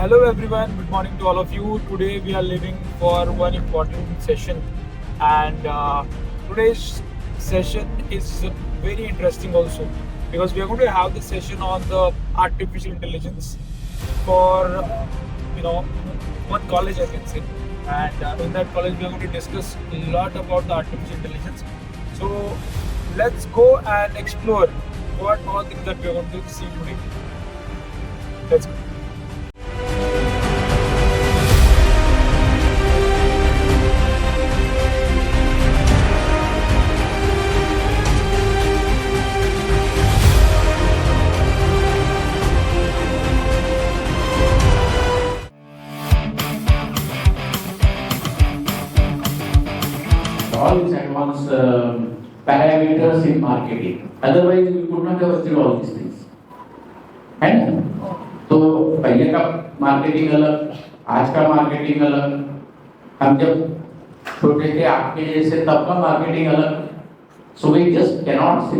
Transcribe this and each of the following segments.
Hello everyone, good morning to all of you. Today we are leaving for one important session, and today's session is very interesting also because we are going to have the session on the artificial intelligence for one college, I can say. And in that college we are going to discuss a lot about the artificial intelligence. So let's go and explore what all things that we are going to see today. Let's go. All these advanced parameters in marketing. Otherwise, we could not have achieved all these things. है ना? तो पहले का marketing अलग, आज का marketing अलग. हम जब छोटे थे आपके जैसे तब का मार्केटिंग अलग. So we just cannot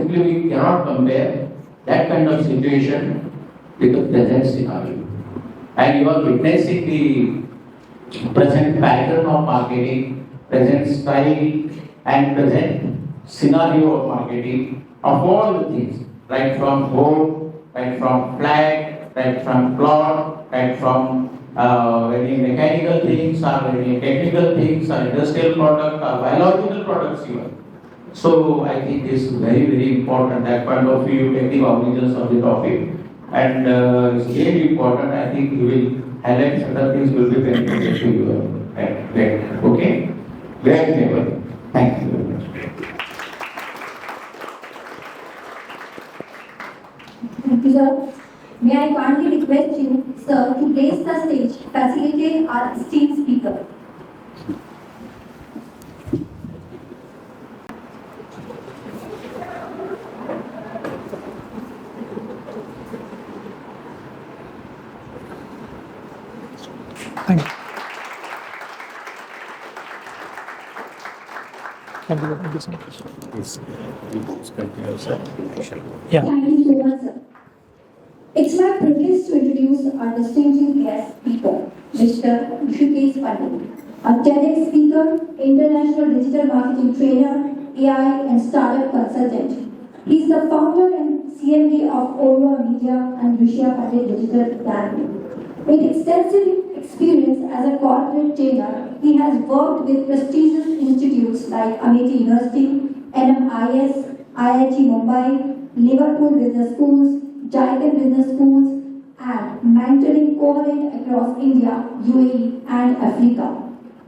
compare that kind of situation with the present scenario. And you are witnessing the present pattern of marketing, present style and present scenario of marketing of all the things, right from home, right from flat, right from plot, right from any mechanical things or any technical things or industrial product or biological products even. So I think this is very, very important. That point of view, you take the cognizance of the topic, and it's very important. I think you will highlight certain things will be beneficial to you. Right. Okay. Great neighbor. Thank you very much. Thank you, sir. May I kindly request you, sir, to place the stage, facilitate our esteemed speaker. Thank you. Thank you so much. Please continue, sir. Yeah. Thank you so much, sir. It's my privilege to introduce our distinguished guest speaker, Mr. Rishikesh Pandit, a TEDx speaker, international digital marketing trainer, AI and startup consultant. He is the founder and CMD of Orva Media and Vishya Pandit Digital Academy. With extensive experience as a corporate trainer, he has worked with prestigious institutes like Amity University, NMIS, IIT Mumbai, Liverpool Business Schools, Jaikan Business Schools, and mentoring cohort across India, UAE, and Africa.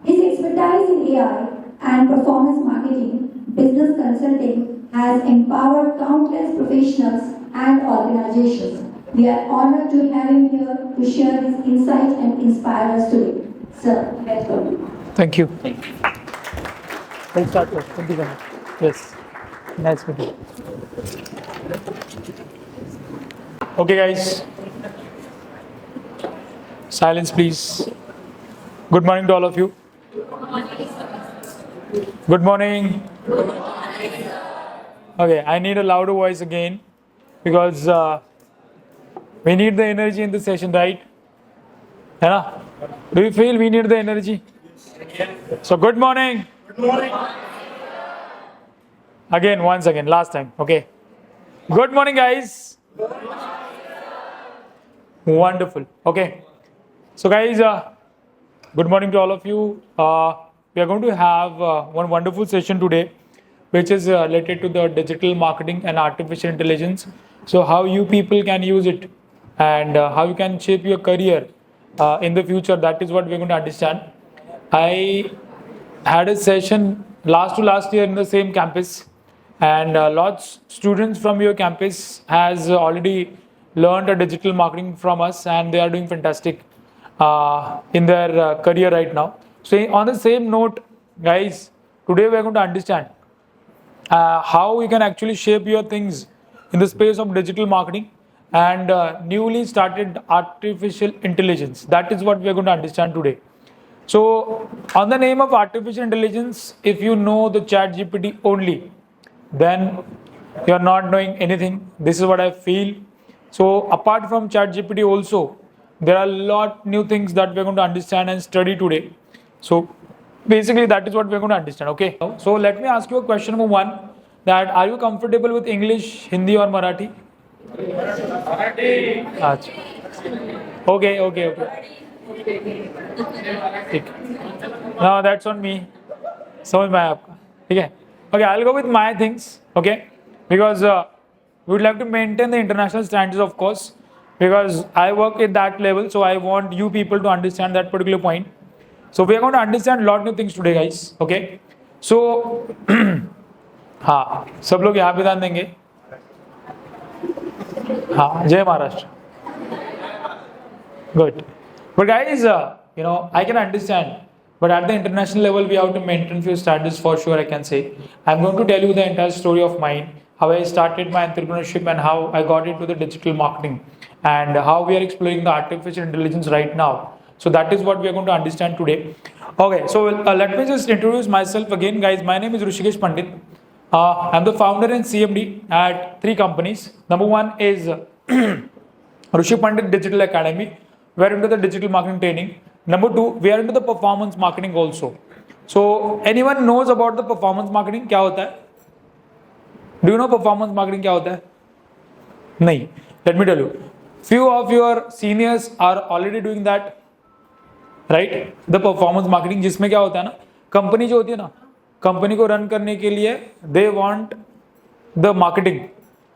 His expertise in AI and performance marketing, business consulting has empowered countless professionals and organizations. We are honored to have him here to share his insights and inspire us today. Sir, welcome. Thank you. We'll start first. Thank you very much. Yes. Nice meeting you. Okay, guys. Silence, please. Good morning to all of you. Good morning. Okay, I need a louder voice again because we need the energy in the session, right? Yeah? Do you feel we need the energy? So, good morning. Good morning. Again, once again, last time. Okay. Good morning, guys. Wonderful. Okay. So, guys, good morning to all of you. We are going to have one wonderful session today, which is related to the digital marketing and artificial intelligence. So, how you people can use it and how you can shape your career in the future. That is what we're going to understand. I had a session last year in the same campus, and lots students from your campus has already learned a digital marketing from us, and they are doing fantastic in their career right now. So on the same note, guys, today we are going to understand how we can actually shape your things in the space of digital marketing and newly started artificial intelligence. That is what we are going to understand today. So on the name of artificial intelligence, if you know the ChatGPT only, then you are not knowing anything. This is what I feel. So apart from ChatGPT also, there are a lot new things that we're going to understand and study today. So basically that is what we're going to understand. Okay, so let me ask you a question number one, that are you comfortable with English, Hindi or Marathi? अच्छा, okay. ठीक, now that's on me. समझ में आया आपका? ठीक है. Okay, I'll go with my things. Okay, because we would like to maintain the international standards, of course, because I work at that level, so I want you people to understand that particular point. So we are going to understand a lot new things today, guys. Okay, so हाँ, सब लोग यहाँ पे ध्यान देंगे. हाँ, जय Maharashtra. Good. But guys, I can understand. But at the international level, we have to maintain few standards for sure, I can say. I'm going to tell you the entire story of mine, how I started my entrepreneurship and how I got into the digital marketing and how we are exploring the artificial intelligence right now. So that is what we are going to understand today. Okay, so let me just introduce myself again, guys. My name is Rushikesh Pandit. I'm the founder and CMD at 3 companies. Number one is Rushi Pandit Digital Academy. We are into the digital marketing training. Number 2, we are into the performance marketing also. So anyone knows about the performance marketing? क्या होता है? Do you know performance marketing क्या होता है? नहीं. Let me tell you. Few of your seniors are already doing that, right? The performance marketing, जिसमें क्या होता है ना, कंपनी जो होती है ना, कंपनी को रन करने के लिए they want the marketing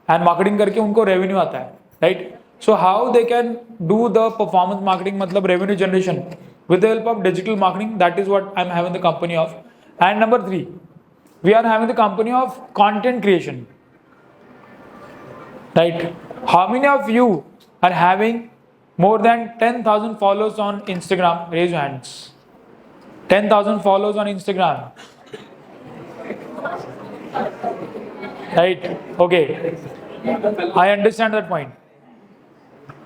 and marketing करके उनको revenue आता है, right? So how they can do the performance marketing, मतलब revenue generation with the help of digital marketing? That is what I'm having the company of. And number 3, we are having the company of content creation, right? How many of you are having more than 10,000 followers on Instagram? Raise your hands. 10,000 followers on Instagram, right? Okay, I understand that point.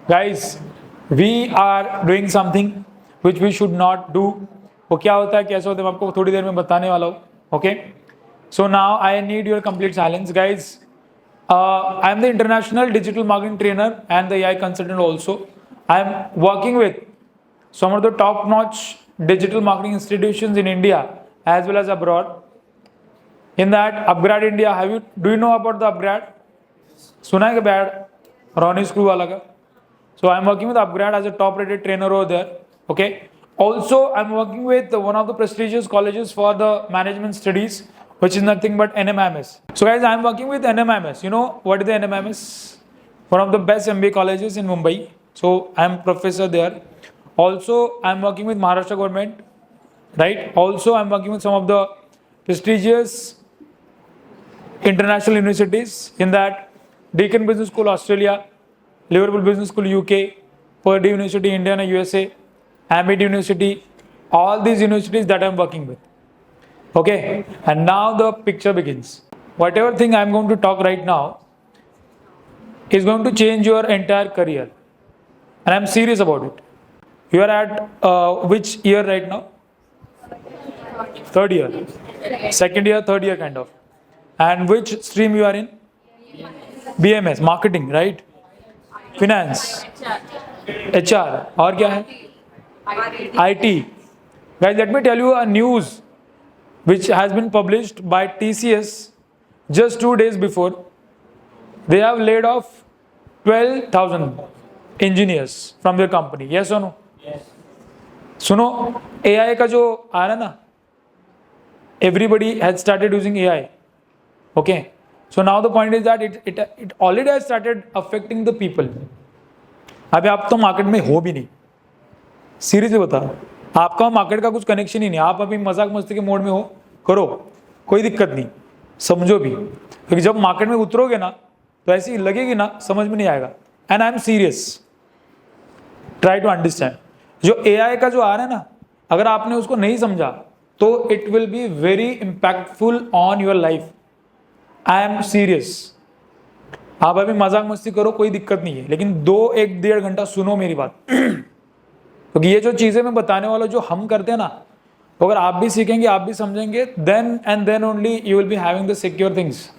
Guys, we are doing something which we should not do. वो क्या होता है, कैसे होता है, मैं आपको थोड़ी देर में बताने वाला हूँ. Okay, so now I need your complete silence, guys. I am the international digital marketing trainer and the AI consultant also. I am working with some of the top-notch digital marketing institutions in India as well as abroad. In that, Upgrad India, do you know about the Upgrad? सुना है क्या bad Ronnie screw वाला का? So I'm working with Upgrad as a top-rated trainer over there. Okay. Also, I'm working with one of the prestigious colleges for the management studies, which is nothing but NMIMS. So guys, I'm working with NMIMS. You know what is the NMIMS? One of the best MBA colleges in Mumbai. So I'm professor there. Also, I'm working with Maharashtra government, right? Also, I'm working with some of the prestigious international universities, in that Deakin Business School, Australia, Liverpool Business School, UK, Purdue University, Indiana, USA, Amity University, all these universities that I'm working with. Okay, and now the picture begins. Whatever thing I'm going to talk right now is going to change your entire career, and I'm serious about it. You are at which year right now? 3rd year, 2nd year, 3rd year kind of. And which stream you are in? BMS, marketing, right? Finance, HR, और क्या है? IT. Guys, let me tell you a news which has been published by TCS just 2 days before. They have laid off 12,000 engineers from their company. Yes or no? Yes. सुनो, AI का जो आ रहा है ना, everybody has started using AI. Okay. So now the point is that it already has started affecting the people. अभी आप तो market में हो भी नहीं, सीरियसली बता, आपका मार्केट का कुछ कनेक्शन ही नहीं. आप अभी मजाक मस्ती के मोड में हो, करो, कोई दिक्कत नहीं, समझो भी, क्योंकि जब मार्केट में उतरोगे ना तो ऐसी लगेगी ना, समझ में नहीं आएगा. And I am serious, try to understand. जो AI का जो आ रहा है ना, अगर आपने उसको नहीं समझा तो it will be very impactful on your life. I am serious. आप अभी मजाक मस्ती करो, कोई दिक्कत नहीं है, लेकिन 1-1.5 घंटा सुनो मेरी बात. क्योंकि ये जो चीजें मैं बताने वाला, जो हम करते हैं ना, तो अगर आप भी सीखेंगे, आप भी समझेंगे, then and then only you will be having the secure things.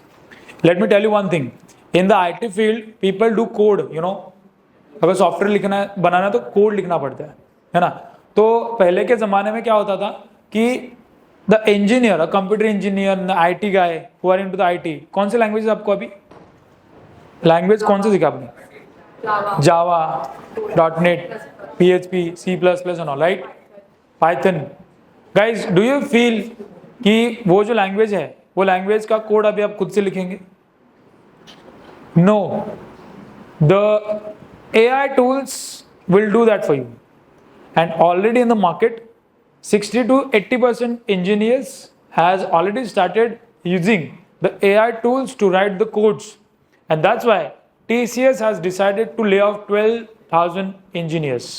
Let me tell you one thing. In the IT field, people do code, अगर सॉफ्टवेयर लिखना है, बनाना है तो कोड लिखना पड़ता है ना। तो पहले के ज़माने में क्या होता था कि the engineer, computer engineer, IT guy who are into the IT, कौन से लैंग्वेज आपको अभी लैंग्वेज कौन से सीखा आपने? जावा, .NET, PHP, C++ and all, right? Python. Guys, do you feel कि वो जो लैंग्वेज है वो लैंग्वेज का कोड अभी आप खुद से लिखेंगे? No. The AI tools will do that for you. And already in the market, 60 to 80% engineers has already started using the AI tools to write the codes. And that's why TCS has decided to lay off 12,000 engineers.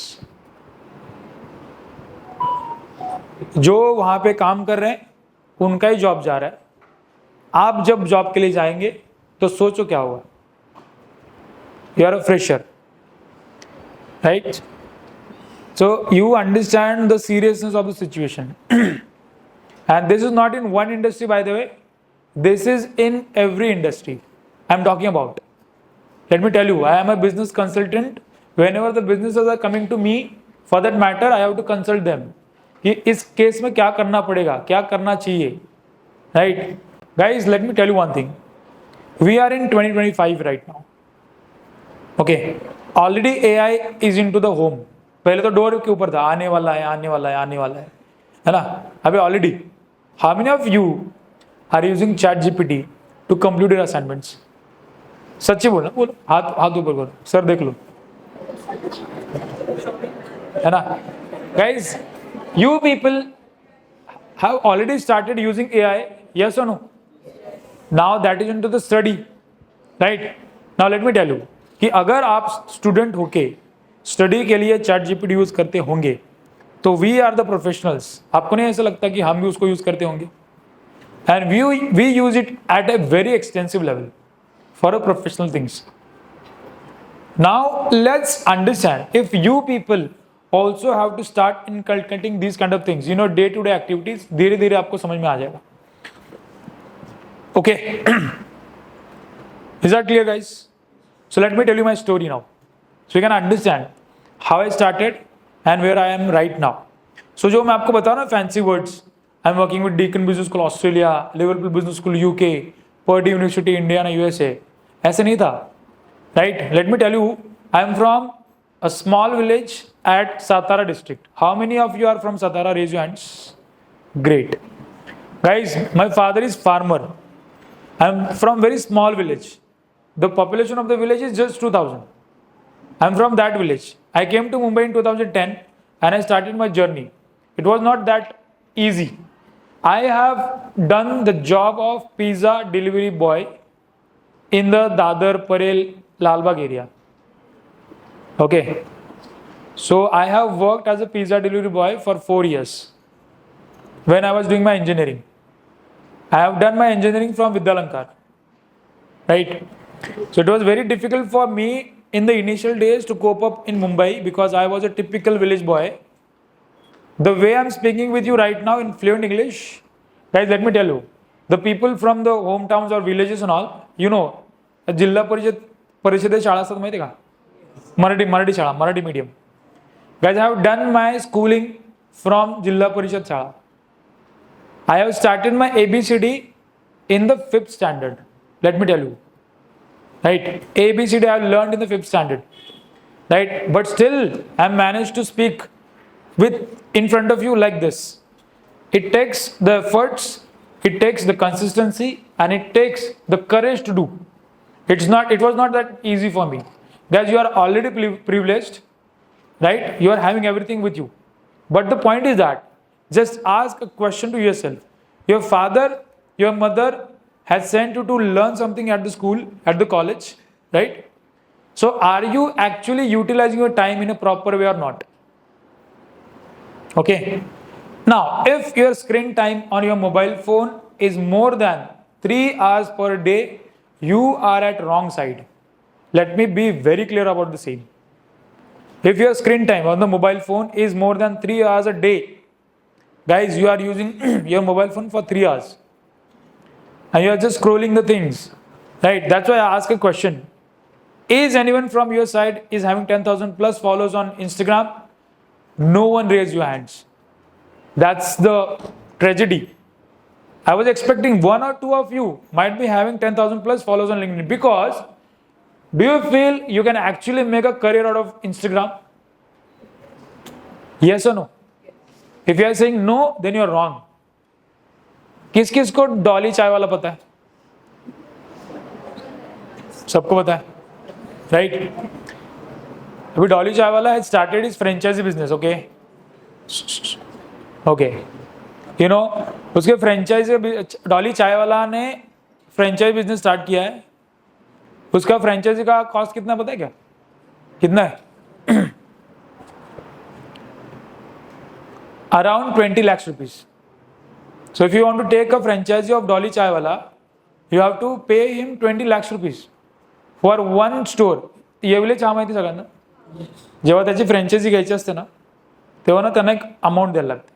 जो वहाँ पे काम कर रहे हैं उनका ही job जा रहा है। आप जब जॉब के लिए जाएंगे तो सोचो क्या होगा। You are a fresher, right? So you understand the seriousness of the situation. And this is not in one industry, by the way. This is in every industry I'm talking about. Let me tell you, I am a business consultant. Whenever the businesses are coming to me, for that matter, I have to consult them. कि इस case में क्या करना पड़ेगा, क्या करना चाहिए, right? Guys, let me tell you one thing. We are in 2025 right now. Okay, already AI is into the home. पहले तो डोर के ऊपर था, आने वाला है, आने वाला है, आने वाला है ना। अभी already how many of you are using ChatGPT to complete your assignments? सच्ची बोलो, बोलो, हाथ ऊपर करो, सर देख लो, है ना। Guys, you people have already started using AI, yes or no? Now that is into the study, right? Now let me tell you कि अगर आप स्टूडेंट होके स्टडी के लिए ChatGPT यूज करते होंगे तो वी आर द प्रोफेशनल्स। आपको नहीं ऐसा लगता कि हम भी उसको यूज करते होंगे? And we use it at a very extensive level for a professional things. Now let's understand if you people also have to start inculcating these kind of things, day to day activities, धीरे धीरे आपको समझ में आ जाएगा। Okay, is that clear guys? So let me tell you my story now, so you can understand how I started and where I am right now. So जो मैं आपको बता रहा हूँ fancy words, I'm working with Deakin Business School Australia, Liverpool Business School UK, Purdue University Indiana USA, ऐसे नहीं था, right? Let me tell you, I'm from a small village at Satara district. How many of you are from Satara? Raise your hands. Great, guys. My father is farmer. I'm from very small village. The population of the village is just 2,000. I'm from that village. I came to Mumbai in 2010 and I started my journey. It was not that easy. I have done the job of pizza delivery boy in the Dadar, Parel, Lalbagh area. Okay. So I have worked as a pizza delivery boy for 4 years when I was doing my engineering. I have done my engineering from Vidyalankar. Right? So it was very difficult for me in the initial days to cope up in Mumbai because I was a typical village boy. The way I'm speaking with you right now in fluent English, guys, let me tell you, the people from the hometowns or villages and all, जिल्हा परिषद शाळा असतात माहिती का, मराठी शाळा, Marathi medium. Guys, I have done my schooling from जिल्हा परिषद शाळा. I have started my ABCD in the 5th standard. Let me tell you. Right, ABCD I have learned in the 5th standard, right? But still I managed to speak with in front of you like this. It takes the efforts, it takes the consistency, and it takes the courage to do. It was not that easy for me. Guys, you are already privileged, right? You are having everything with you. But the point is that just ask a question to yourself. Your father, your mother has sent you to learn something at the school, at the college, right? So are you actually utilizing your time in a proper way or not? Okay. Now, if your screen time on your mobile phone is more than 3 hours per day, you are at wrong side. Let me be very clear about the same. If your screen time on the mobile phone is more than 3 hours a day, guys, you are using your mobile phone for 3 hours. And you are just scrolling the things, right? That's why I ask a question. Is anyone from your side is having 10,000 plus followers on Instagram? No one raise your hands. That's the tragedy. I was expecting 1 or 2 of you might be having 10,000 plus followers on LinkedIn, because do you feel you can actually make a career out of Instagram? Yes or no? If you are saying no, then you are wrong. किस किस को डॉली चाय वाला पता है? सबको पता है, राइट? अभी डॉली चाय वाला has started his franchisee business, okay? Okay. You know, उसके फ्रेंचाइजी, डॉली चाय वाला ने फ्रेंचाइजी बिजनेस स्टार्ट किया है. उसका फ्रेंचाइजी का कॉस्ट कितना पता है क्या? कितना है? Around 20 lakhs rupees. So if you want to take a franchisee of Dolly Chaiwala, you have to pay him 20 lakhs rupees for one store. Yewale चहा माहिती सगळ्यांना, जेव्हा त्याची फ्रँचायझी घ्यायची असते ना, तेव्हा ना त्यांना एक अमाउंट द्यायला लागते,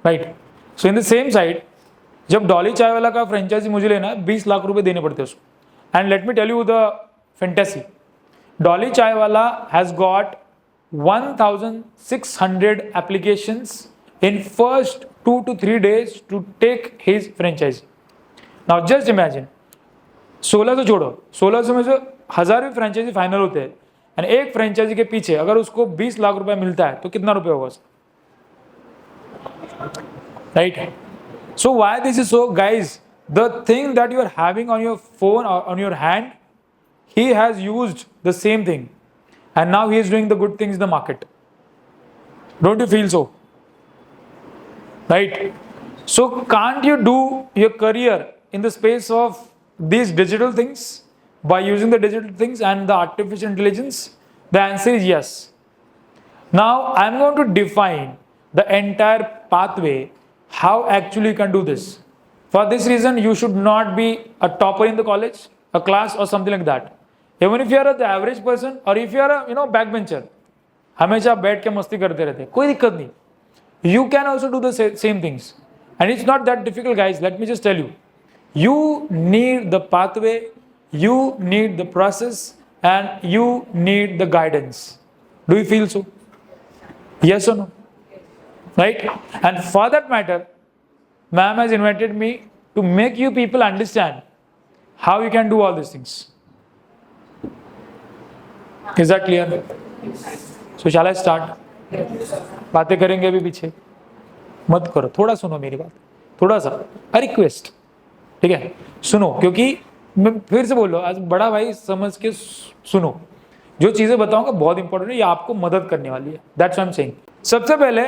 right? So in the same side, जब डॉली चायवाला का फ्रेंचाइजी मुझे लेना 20 लाख रुपए देने पड़ते हैं उसको. And let me tell you the fantasy. Dolly Chaiwala has got 1,600 applications in first 2 to 3 days to take his franchise. Now just imagine, 1600 छोड़ो, 1600 में से 1000 भी फ्रेंचाइजी फाइनल होते हैं, और एक फ्रेंचाइजी के पीछे अगर उसको 20 लाख रुपए मिलता है तो कितना रुपए होगा उसका, right? So why this is so, guys? The thing that you are having on your phone or on your hand, he has used the same thing, and now he is doing the good things in the market. Don't you feel so? Right? So can't you do your career in the space of these digital things by using the digital things and the artificial intelligence? The answer is yes. Now I'm going to define the entire pathway how actually you can do this. For this reason, you should not be a topper in the college, a class or something like that. Even if you are the average person or if you are a backbencher, हमेशा बैठ के मस्ती करते रहते, कोई दिक्कत नहीं. You can also do the same things, and it's not that difficult, guys. Let me just tell you, you need the pathway, you need the process, and you need the guidance. Do you feel so? Yes or no? Right? And for that matter, ma'am has invited me to make you people understand how you can do all these things. Is that clear? So shall I start? बातें करेंगे अभी पीछे, मत करो, थोड़ा सुनो मेरी बात, थोड़ा सा रिक्वेस्ट, ठीक है? सुनो, क्योंकि मैं फिर से बोल रहा हूँ, आज बड़ा भाई समझ के सुनो. जो चीजें बताऊंगा बहुत इंपॉर्टेंट है, ये आपको मदद करने वाली है. That's what I am saying. सबसे पहले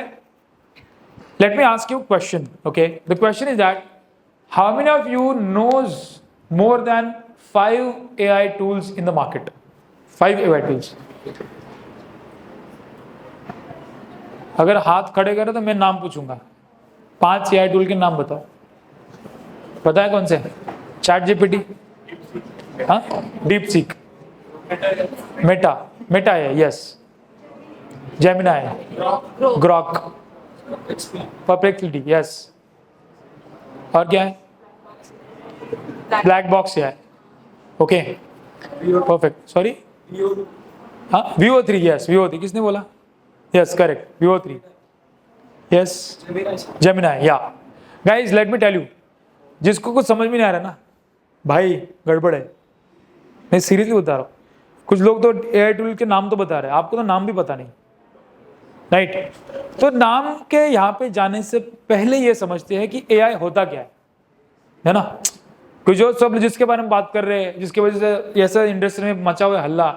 let me ask you question. Okay, the question is that how many of you knows more than 5 AI tools in the market? 5 AI tools. अगर हाथ खड़े करे तो मैं नाम पूछूंगा. 5 AI टूल के नाम बताओ. पता है कौन से? चैट जीपीटी, हाँ, डीप सीक, मेटा है, यस, जेमिना है, ग्रॉक, परप्लेक्सिटी, यस, और क्या है? ब्लैक बॉक्स है. Okay, perfect. सॉरी, हाँ, VO3, यस, VO3. किसने बोला? Yes, correct. VO3. Yes. Gemini. Yeah. Guys, let me tell you. जिसको कुछ समझ में नहीं आ रहा ना, भाई गड़बड़ है. मैं सीरियसली बता रहा हूँ. कुछ लोग तो AI टूल के नाम तो बता रहे हैं, आपको तो नाम भी पता नहीं, राइट? तो नाम के यहाँ पे जाने से पहले ये समझते हैं कि AI होता क्या है ना? कुछ जो सब जिसके बारे में बात कर रहे हैं, जिसकी वजह से ऐसा इंडस्ट्री में मचा हुआ है हल्ला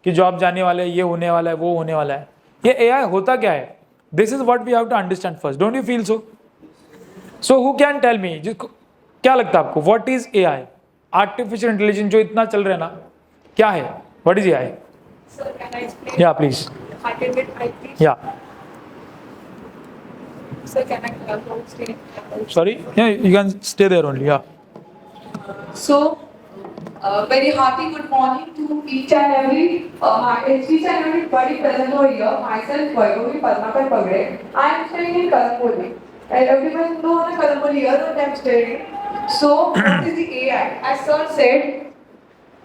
कि जॉब जाने वाले, ये होने वाला है, वो होने वाला है. ये AI होता क्या है? This is what we have to understand first. Don't you feel so? So who can tell me, जिसको क्या लगता है आपको, what is AI? Artificial intelligence जो इतना चल रहा है ना, क्या है? What is AI? Sir, can I explain? Yeah please. I can get mic, please. या Sir, can I stay? Sorry, you can stay there only. Yeah So, very hearty good morning to each and everybody present over here. Myself, Vaibhavi Padmakar Pagre. I am staying in Kalampoli. And everyone know on Kalampoli here what I am staying. So, what is the AI? As sir said,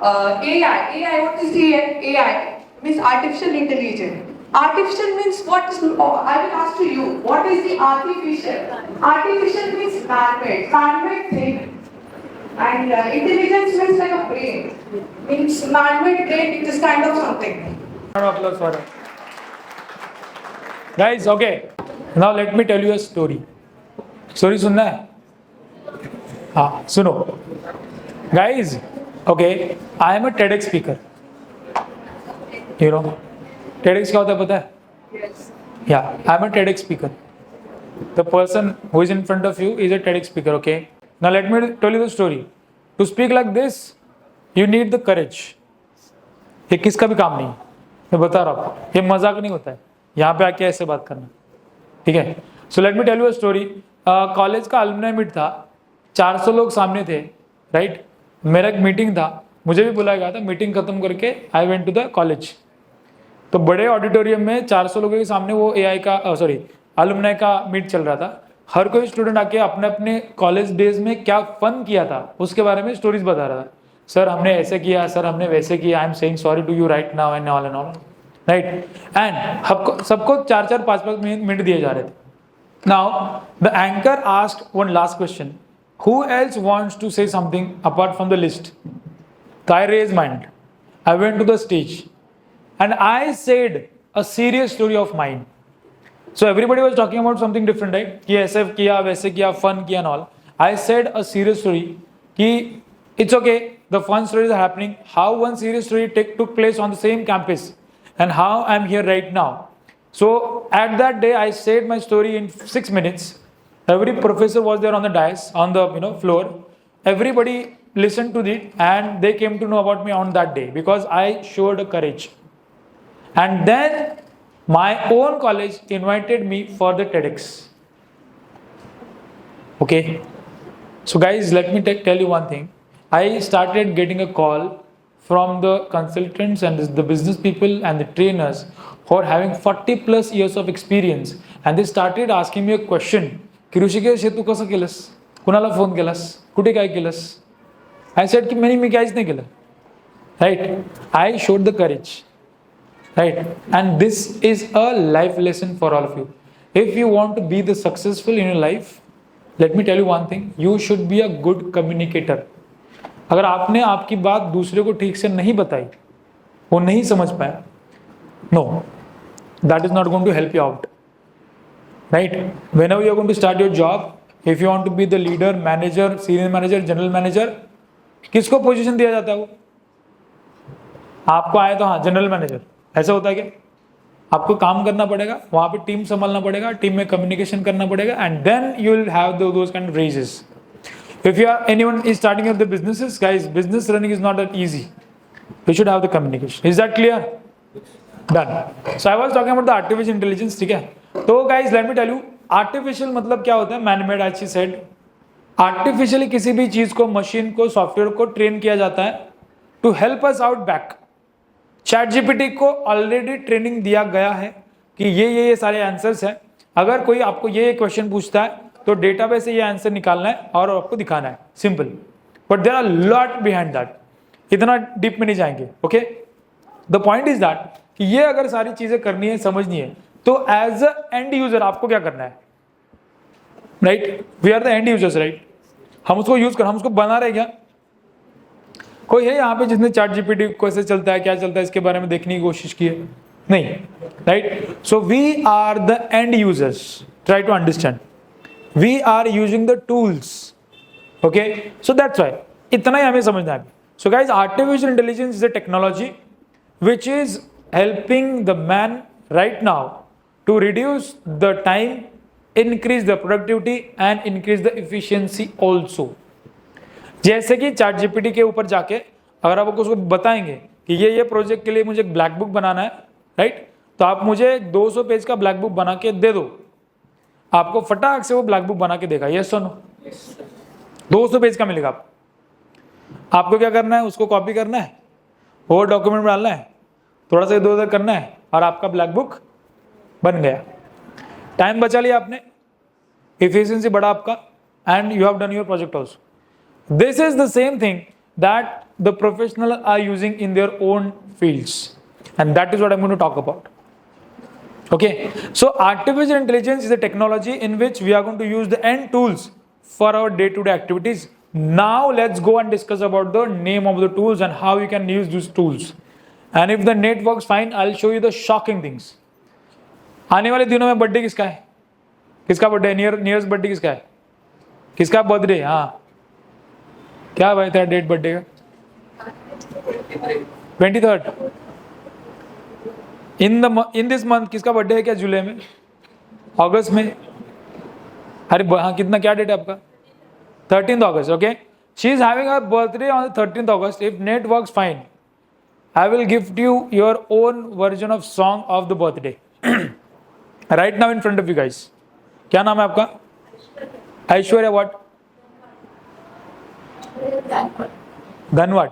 AI, what is the AI? Means artificial intelligence. Artificial means what is, I will ask to you, what is the artificial? Artificial means man-made thing. And intelligence means like a brain. Means man-made brain, it is kind of something. Round of applause for it. Guys, okay. Now let me tell you a story. Story सुनना है? हाँ, सुनो. Guys, okay, I am a TEDx speaker. You know, TEDx क्या होता है पता है? Yes. Yeah, I am a TEDx speaker. The person who is in front of you is a TEDx speaker, okay? Now let me tell you the story. To speak like this, you need the courage. ये किसका भी काम नहीं है. मैं बता रहा हूँ, ये मजाक नहीं होता है. यहाँ पे आके ऐसे बात करना, ठीक है? So let me tell you a story. College का अलुमनाई मीट था, 400 लोग सामने थे, राइट? मेरा एक मीटिंग था, मुझे भी बुलाया गया था. मीटिंग खत्म करके I went to the college. तो बड़े ऑडिटोरियम में 400 लोगों के सामने वो एआई का अलुमनाई का मीट चल रहा था. हर कोई स्टूडेंट आके अपने अपने कॉलेज डेज में क्या फन किया था उसके बारे में स्टोरीज बता रहा था. सर हमने ऐसे किया, सर हमने वैसे किया, I am saying sorry to you right now and all, right? And सबको 4-4, 5-5 मिनट दिए जा रहे थे. Now the anchor asked one last question, who else wants to say something apart from the list? I raised my hand. I went to the stage and I said a serious story of mine. So everybody was talking about something different, right? कि ऐसे किया, वैसे किया, fun किया and all. I said a serious story कि it's okay, the fun stories are happening. How one serious story took place on the same campus and how I'm here right now. So at that day I said my story in 6 minutes. Every professor was there on the dais, on the floor. Everybody listened to it and they came to know about me on that day because I showed a courage. And then my own college invited me for the TEDx. Okay, so guys, let me tell you one thing. I started getting a call from the consultants and the business people and the trainers who are having 40+ years of experience, and they started asking me a question की ऋषिकेश हे तू कसं केलंस, कुणाला phone केलास, कुठे काय केलंस? I said कि मी काहीच नाही केलं, right? I showed the courage, right? And this is a life lesson for all of you. If you want to be the successful in your life, let me tell you one thing, you should be a good communicator. अगर आपने आपकी बात दूसरे को ठीक से नहीं बताई, वो नहीं समझ पाया, no, that is not going to help you out, right? Whenever you are going to start your job, if you want to be the leader, manager, senior manager, general manager, किसको पोजीशन दिया जाता है? वो आपको आए तो हाँ general manager, ऐसा होता है क्या? आपको काम करना पड़ेगा, वहां पे टीम संभालना पड़ेगा, टीम में कम्युनिकेशन करना पड़ेगा, and then you will have those kind of rages. If you are anyone is starting up the businesses, guys, business running is not that easy. You should have the communication. Is that clear? Done. So I was talking about the artificial intelligence, ठीक है? तो guys let me tell you, artificial मतलब क्या होता है? Man made, as she said. Artificially किसी भी चीज को, मशीन को, सॉफ्टवेयर को ट्रेन किया जाता है to help us out back. Chat GPT को ऑलरेडी ट्रेनिंग दिया गया है कि ये सारे आंसर्स हैं. अगर कोई आपको ये क्वेश्चन पूछता है तो डेटाबेस से ये आंसर निकालना है और आपको दिखाना है, simple. But there are lot behind that. इतना डीप में नहीं जाएंगे, okay? The point is that कि ये अगर सारी चीजें करनी है, समझनी है, तो एज अ एंड यूजर आपको क्या करना है, right? We are the end users, right? हम उसको यूज कर, हम उसको बना रहे क्या? कोई है यहाँ पे जिसने चैट जीपीटी कैसे चलता है, क्या चलता है, इसके बारे में देखने की कोशिश की है? नहीं, right? So we are the end users. Try to understand. We are using the tools, okay? So that's why इतना ही हमें समझना है. So guys, artificial intelligence is a technology which is helping the man right now to reduce the time, increase the productivity and increase the efficiency also. जैसे कि chat GPT के ऊपर जाके अगर आप उसको बताएंगे कि ये प्रोजेक्ट के लिए मुझे ब्लैक बुक बनाना है, राइट? तो आप मुझे 200 पेज का ब्लैक बुक बना के दे दो, आपको फटाक से वो ब्लैक बुक बना के देगा. यस और नो? 200 पेज का मिलेगा. आपको क्या करना है? उसको कॉपी करना है, वो डॉक्यूमेंट डालना है, थोड़ा सा इधर उधर करना है और आपका ब्लैक बुक बन गया. टाइम बचा लिया आपने, एफिशिएंसी बढ़ा आपका, and you have done your project also. This is the same thing that the professionals are using in their own fields, and that is what I'm going to talk about. Okay, so artificial intelligence is a technology in which we are going to use the end tools for our day-to-day activities. Now let's go and discuss about the name of the tools and how you can use these tools. And if the net works fine, I'll show you the shocking things. आने वाले दिनों में birthday किसका है? किसका birthday है? Nears birthday किसका है? किसका बर्थडे? हाँ, क्या भाई था डेट बर्थडे का? 23rd. इन दिस मंथ किसका बर्थडे है? क्या जुलाई में? अगस्त में? अरे हाँ, कितना क्या डेट है आपका? 13th August. Okay, she is having her birthday on the 13th August. If net works fine, I will gift you your own version of song of the birthday right now in front of you guys. क्या नाम है आपका? Aishwarya what? Dhanwad,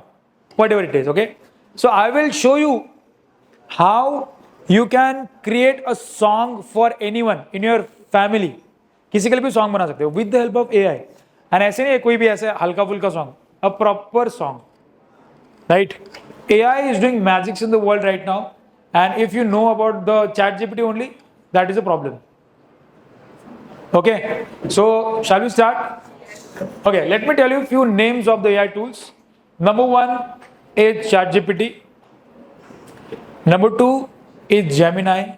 whatever it is. Okay, so I will show you how you can create a song for anyone in your family. किसी के लिए भी song बना सकते हो with the help of AI. And ऐसे नहीं है कोई भी ऐसे हल्का फुल्का song, a proper song, right? AI is doing magics in the world right now, and if you know about the ChatGPT only, that is a problem. Okay, so shall we start? Okay, let me tell you a few names of the AI tools. Number 1 is ChatGPT. Number 2 is Gemini.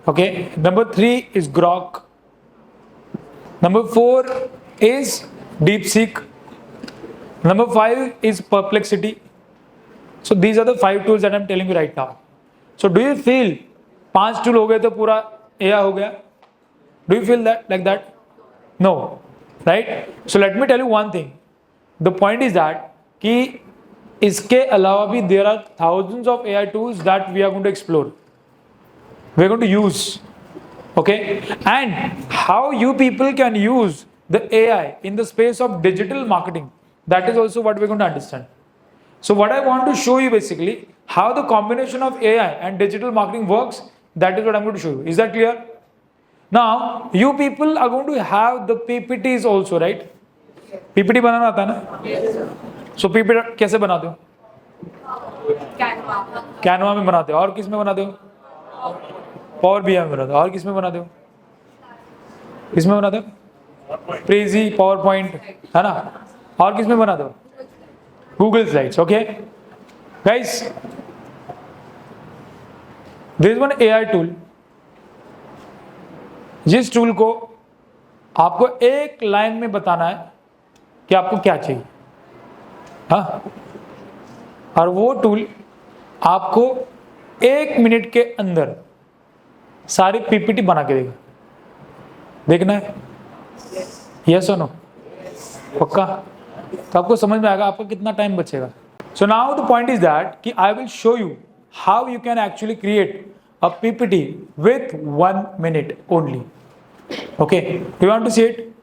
Okay, number 3 is Grok. Number 4 is DeepSeek. Number 5 is Perplexity. So these are the 5 tools that I'm telling you right now. So do you feel 5 tool हो गए तो पूरा AI हो गया? Do you feel that like that? No, right? So let me tell you one thing. The point is that कि इसके अलावा भी there are thousands of AI tools that we are going to explore. We are going to use. Okay, and how you people can use the AI in the space of digital marketing, that is also what we're going to understand. So what I want to show you basically how the combination of AI and digital marketing works, that is what I'm going to show you. Is that clear? Now you people are going to have the PPTs also, right? PPT बनाना आता है ना? So PPT कैसे बनाते हो? Canva में बनाते हो, और किस में बनाते हो? Power BI में बनाते हो, और किस में बनाते हो? किस में बनाते हो? Prezi, PowerPoint, है ना? और किस में बनाते हो? Google Slides. Okay, guys, there is one AI tool. जिस टूल को आपको एक लाइन में बताना है कि आपको क्या चाहिए, हाँ, और वो टूल आपको 1 मिनट के अंदर सारी पीपीटी बना के देगा. देखना है? यस और नो? पक्का? तो आपको समझ में आएगा आपका कितना टाइम बचेगा. So now the point is that कि I will show you how you can actually create a PPT with 1 minute only. Okay, do you want to see it?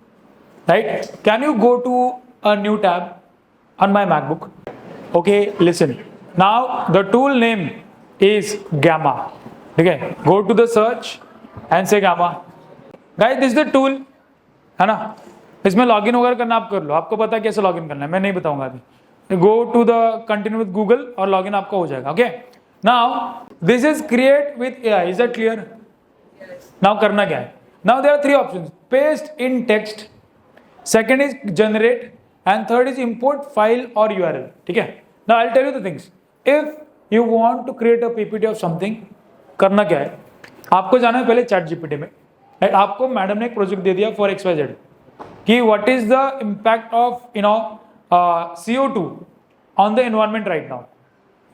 Right? Can you go to a new tab on my MacBook? Okay, listen. Now the tool name is Gamma. Okay, go to the search and say Gamma. Guys, this is the tool, है ना? इसमें login वगैरह करना आप कर लो, आपको पता है कैसे लॉगिन करना है, मैं नहीं बताऊंगा अभी. Go to the continue with Google और लॉगिन आपका हो जाएगा. Okay, now this is create with AI. Is that clear? Now करना क्या है? Now there are 3 options. Paste in text, second is generate, and third is import file or URL. ठीक है? Now I'll tell you the things. If you want to create a PPT of something, करना क्या है? आपको जाना है पहले ChatGPT में. Right? आपको मैडम ने एक प्रोजेक्ट दे दिया for XYZ कि what is the impact of CO2 on the environment right now.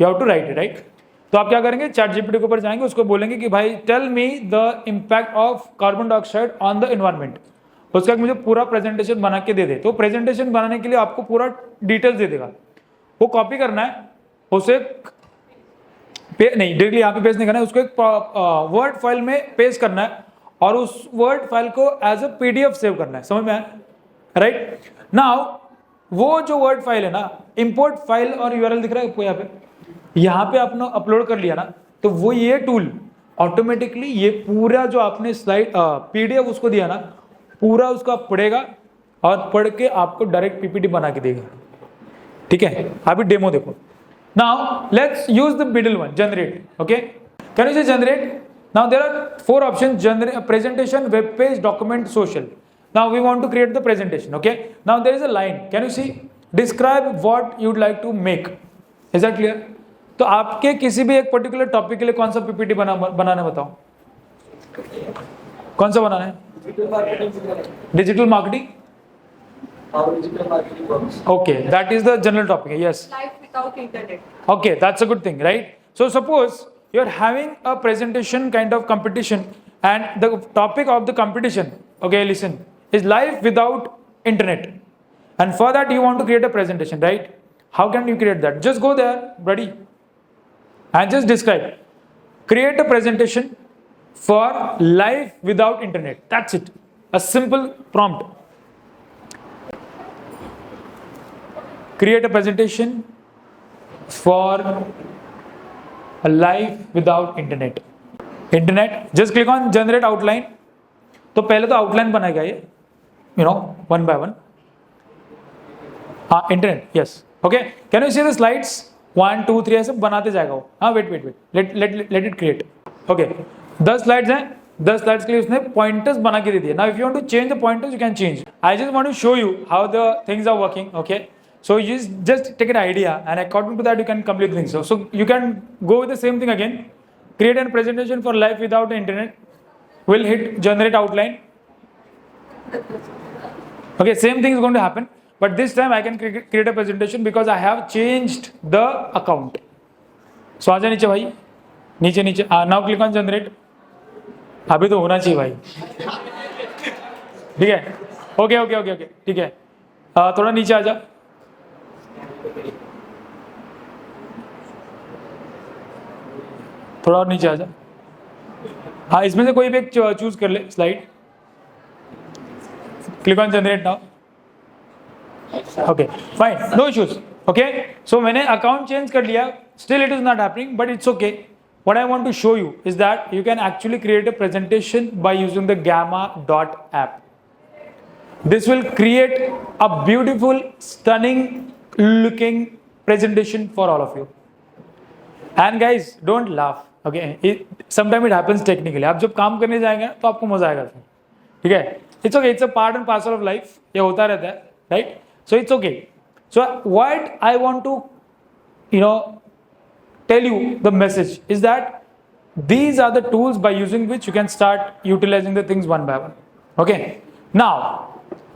You have to write it, right? तो आप क्या करेंगे? ChatGPT के ऊपर जाएंगे, उसको बोलेंगे कि भाई tell me the impact of carbon dioxide on the environment. उसका मुझे पूरा प्रेजेंटेशन बना के दे दे. तो प्रेजेंटेशन बनाने के लिए आपको पूरा डिटेल्स दे देगा. वो कॉपी करना है, उसे नहीं डायरेक्टली यहाँ पे पेस्ट नहीं करना है, उसको एक वर्ड फाइल में पेस्ट करना है और उस वर्ड फाइल को एज अ PDF सेव करना है. समझ में आया? राइट? नाउ वो जो वर्ड फाइल है ना, इंपोर्ट फाइल और URL दिख रहा है आपको यहाँ पे आपने अपलोड कर लिया ना, तो वो ये टूल ऑटोमेटिकली ये पूरा जो आपने स्लाइड PDF उसको दिया ना, पूरा उसका पढ़ेगा और पढ़ के आपको डायरेक्ट PPT बना के देगा. ठीक है, अभी डेमो देखो. Now let's use the middle one, generate. Okay, can you say generate? Now there are 4 options: generate, presentation, web page, document, social. Now we want to create the presentation. Okay, now there is a line. Can you see? Describe what you'd like to make. Is that clear? तो आपके किसी भी एक particular topic के लिए कौन सा PPT बनाना बताओ, कौन सा बनाना है? Digital marketing. Okay, that is the general topic. Yes. Life without internet. Okay, that's a good thing, right? So suppose you're having a presentation kind of competition, and the topic of the competition, okay, listen, is life without internet. And for that you want to create a presentation, right? How can you create that? Just go there, buddy, and just describe. Create a presentation for life without internet. That's it. A simple prompt. Create a presentation for a life without internet. Internet, just click on generate outline. तो पहले तो outline बनाएगा ये, you know, one by one. हाँ, internet, yes. Okay, can you see the slides? 1, 2, 3 ऐसे बनाते जाएगा वो. हाँ, wait. Let it create. Okay, 10 slides हैं. 10 slides के लिए उसने pointers बना के दे दिए. Now if you want to change the pointers, you can change. I just want to show you how the things are working. Okay. So you just take an idea, and according to that you can complete things. So you can go with the same thing again. Create a presentation for life without the internet. We'll hit generate outline. Okay, same thing is going to happen, but this time I can create a presentation because I have changed the account. So आजा नीचे भाई, नीचे. Now click on generate. अभी तो होना चाहिए भाई. ठीक है? Okay. ठीक है. थोड़ा नीचे आजा. थोड़ा और नीचे आ जा. हाँ, इसमें से कोई भी एक चूज कर ले slide. Click on generate now. Okay, fine, no issues. Okay, so मैंने अकाउंट चेंज कर लिया. Still it is not happening, but it's okay. What I want to show you is that you can actually create a presentation by using the gamma.app. This will create a beautiful, stunning looking presentation for all of you. And guys, don't laugh. Okay, sometimes it happens technically. आप जब काम करने जाएंगे तो आपको मजा आएगा, ठीक है? It's okay. It's a part and parcel of life. ये होता रहता है, right? So it's okay. So what I want to, tell you the message is that these are the tools by using which you can start utilizing the things one by one. Okay. Now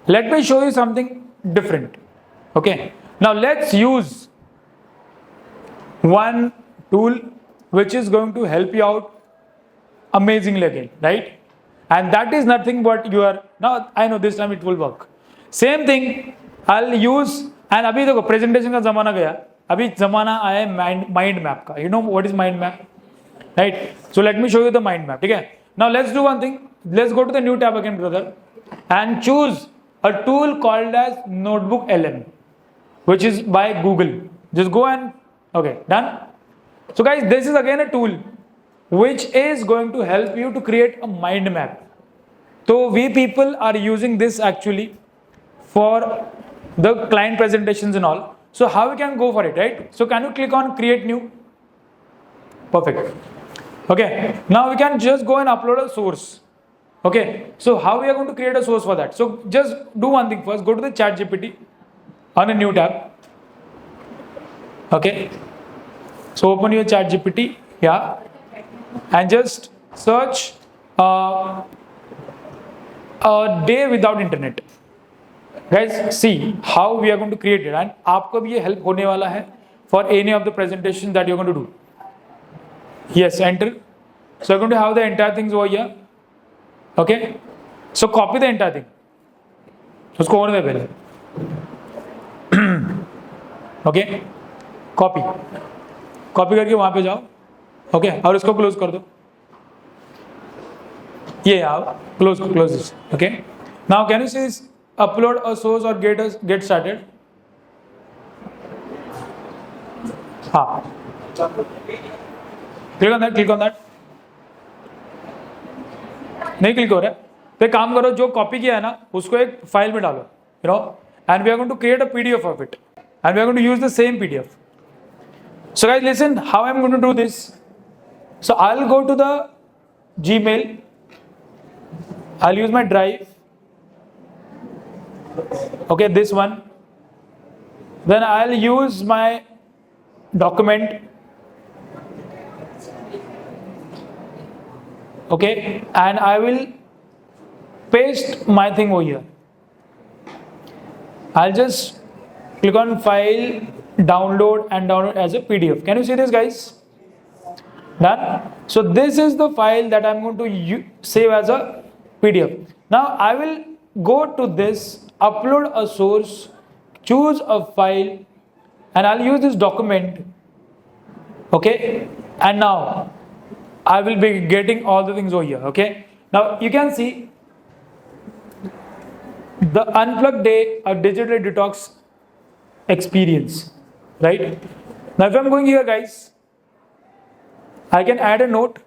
let me show you something different. Okay. Now let's use one tool which is going to help you out amazingly again, right? And that is nothing but now I know this time it will work. Same thing I'll use. And अभी देखो presentation का ज़माना गया, अभी ज़माना आया है mind map का. You know what is mind map, right? So let me show you the mind map. ठीक है? Now let's do one thing. Let's go to the new tab again, brother, and choose a tool called as Notebook LM, which is by Google. Just go and okay, done. So guys, this is again a tool which is going to help you to create a mind map. So we people are using this actually for the client presentations and all. So how we can go for it, right? So can you click on create new? Perfect. Okay, now we can just go and upload a source. Okay, so how we are going to create a source for that? So just do one thing first. Go to the ChatGPT on a new tab. Okay, so open your ChatGPT, yeah, and just search a day without internet. Guys, see how we are going to create it, and आपको भी ये help होने वाला है for any of the presentations that you're going to do. Yes, enter. So you're going to have the entire things over here. Okay, so copy the entire thing. उसको होने दे पहले. Okay, copy करके वहां पे जाओ. Okay, और इसको close कर दो. ये आप close this. Okay, now can you see this? Upload a source or get started. हाँ, click on that. नहीं क्लिक हो रहा है तो एक काम करो, जो कॉपी किया है ना उसको एक फाइल में डालो, and we are going to create a PDF of it, and we are going to use the same PDF. So guys, listen how I'm going to do this. So I'll go to the Gmail, I'll use my drive, okay, this one. Then I'll use my document, okay, and I will paste my thing over here. I'll just click on file, download, and download as a PDF. Can you see this, guys? Done. So this is the file that I'm going to save as a PDF. Now I will go to this, upload a source, choose a file, and I'll use this document, okay, and now I will be getting all the things over here, okay. Now you can see the unplugged day, a digital detox experience, right? Now if I'm going here, guys, I can add a note,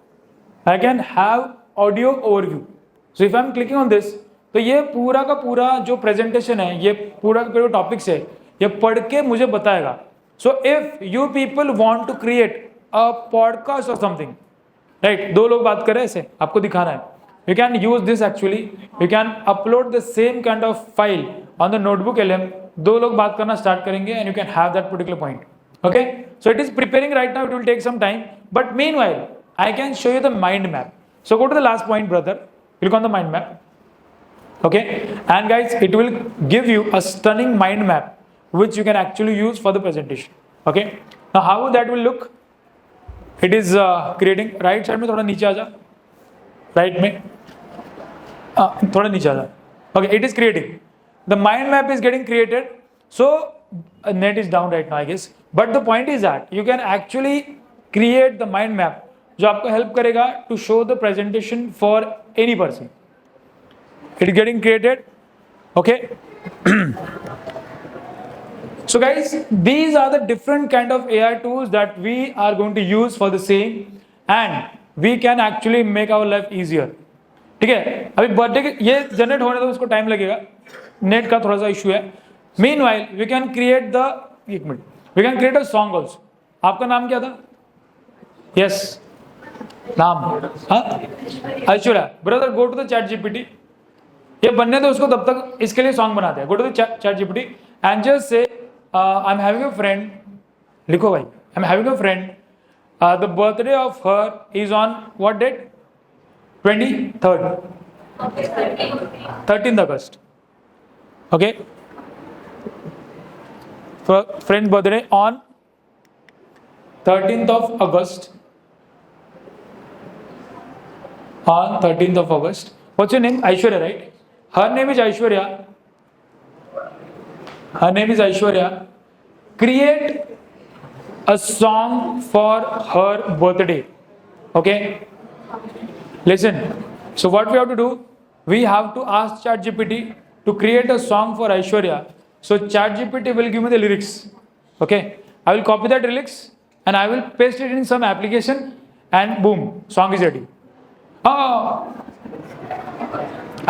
I can have audio overview. So if I'm clicking on this, तो ये पूरा का पूरा जो presentation है, ये पूरा का पूरा टॉपिक्स है, ये पढ़ के मुझे बताएगा. So if you people want to create a podcast or something, right? दो लोग बात कर रहे हैं ऐसे, आपको दिखाना है. You can use this actually. You can upload the same kind of file on the notebook LM. दो लोग बात करना start करेंगे and you can have that particular point. Okay? So it is preparing right now. It will take some time. But meanwhile, I can show you the mind map. So go to the last point, brother. Click on the mind map. Okay? And guys, it will give you a stunning mind map which you can actually use for the presentation. Okay? Now how that will look? It is creating. Right side में थोड़ा नीचे आ जा. Right में थोड़ा नीचे आ जा. Okay, it is creating. The mind map is getting created. So net is down right now, I guess. But the point is that you can actually create the mind map जो आपको help करेगा to show the presentation for any person. It is getting created. Okay. So guys, these are the different kind of AI tools that we are going to use for the same, and we can actually make our life easier. ठीक है, अभी birthday के ये generate होने तो उसको time लगेगा, net का थोड़ा सा इशू है. Meanwhile we can create the, एक minute, we can create a song also. आपका नाम क्या था? यस, नाम, हाँ, Aishwarya. Brother go to the chat GPT, ये बनने दो उसको, तब तक इसके लिए सॉन्ग बनाते हैं. Go to the chat GPT and just say I am having a friend, लिखो भाई, I am having a friend, the birthday of her is on what date? 23rd, 13th August. Okay, so friend's birthday on 13th of August. On 13th of August. What's your name? Aishwarya, right? Her name is Aishwarya. Her name is Aishwarya. Create a song for her birthday. Okay. Listen, so what we have to do, we have to ask ChatGPT to create a song for Aishwarya. So ChatGPT will give me the lyrics. Okay, I will copy that lyrics and I will paste it in some application and boom, song is ready.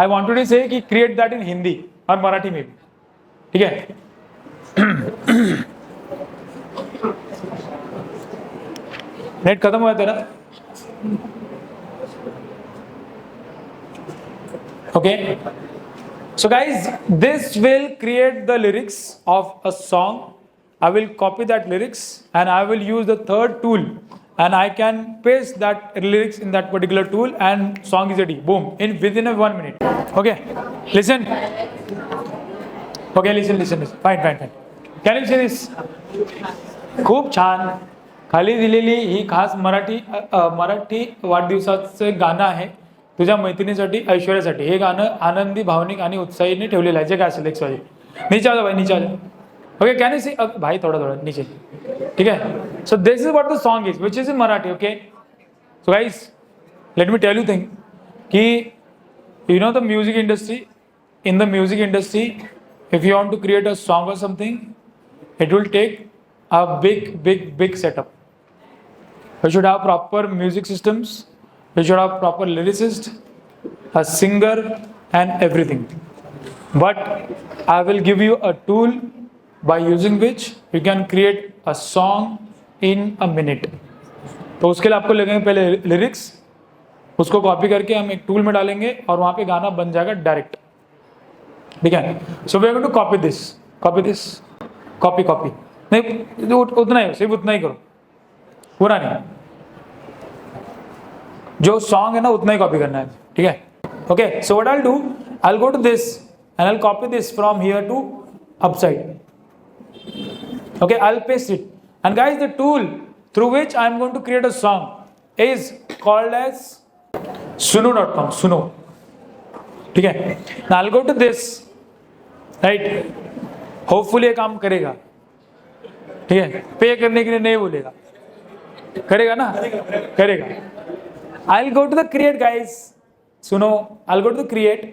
I wanted to say कि create that in Hindi और मराठी में भी, ठीक है? Net खत्म हुआ तेरा? Okay, so guys, this will create the lyrics of a song. I will copy that lyrics and I will use the third tool and I can paste that lyrics in that particular tool and song is ready. Boom, in within a 1 minute. Okay, listen. Okay, listen. Fine. Can you see this? खूप छान खाली दिलेली ही खास मराठी वाढदिवसाचे गाणं आहे तुझ्या मैत्रिणीसाठी, ऐश्वर्यासाठी. हे गाणं आनंदी, भावनिक आणि उत्साहीने ठेवलेलं आहे. जे काय असेल एक्स वाय. नीचे आ जाओ भाई, नीचे आ जाओ. ओके, कैन यू सी भाई, थोड़ा नीचे, ठीक है? So this is what the song is which is in Marathi. Okay, so guys, let me tell you thing कि you know the music industry. In the music industry, if you want to create a song और something, it will take a big setup. We should have proper music systems, we should have proper lyricist, a singer and everything. But I will give you a tool by using which you can create a song in a minute. तो उसके लिए आपको लगेंगे पहले lyrics, उसको copy करके हम एक टूल में डालेंगे और वहां पे गाना बन जाएगा डायरेक्ट. ठीक है. So we are going to copy this, copy नहीं, उतना ही, सिर्फ उतना ही करो, पूरा नहीं. जो सॉन्ग है ना उतना ही कॉपी करना है. ठीक है. Okay. So what I will do, I will go to this and I will copy this from here to upside. Okay, I'll paste it. And guys, the tool through which I'm going to create a song is called as suno.com. Suno. ठीक है. Now I'll go to this. Right. Hopefully ये काम करेगा. ठीक है. पे करने के लिए नहीं बोलेगा. करेगा ना? करेगा. I'll go to the create, guys. Suno. I'll go to the create.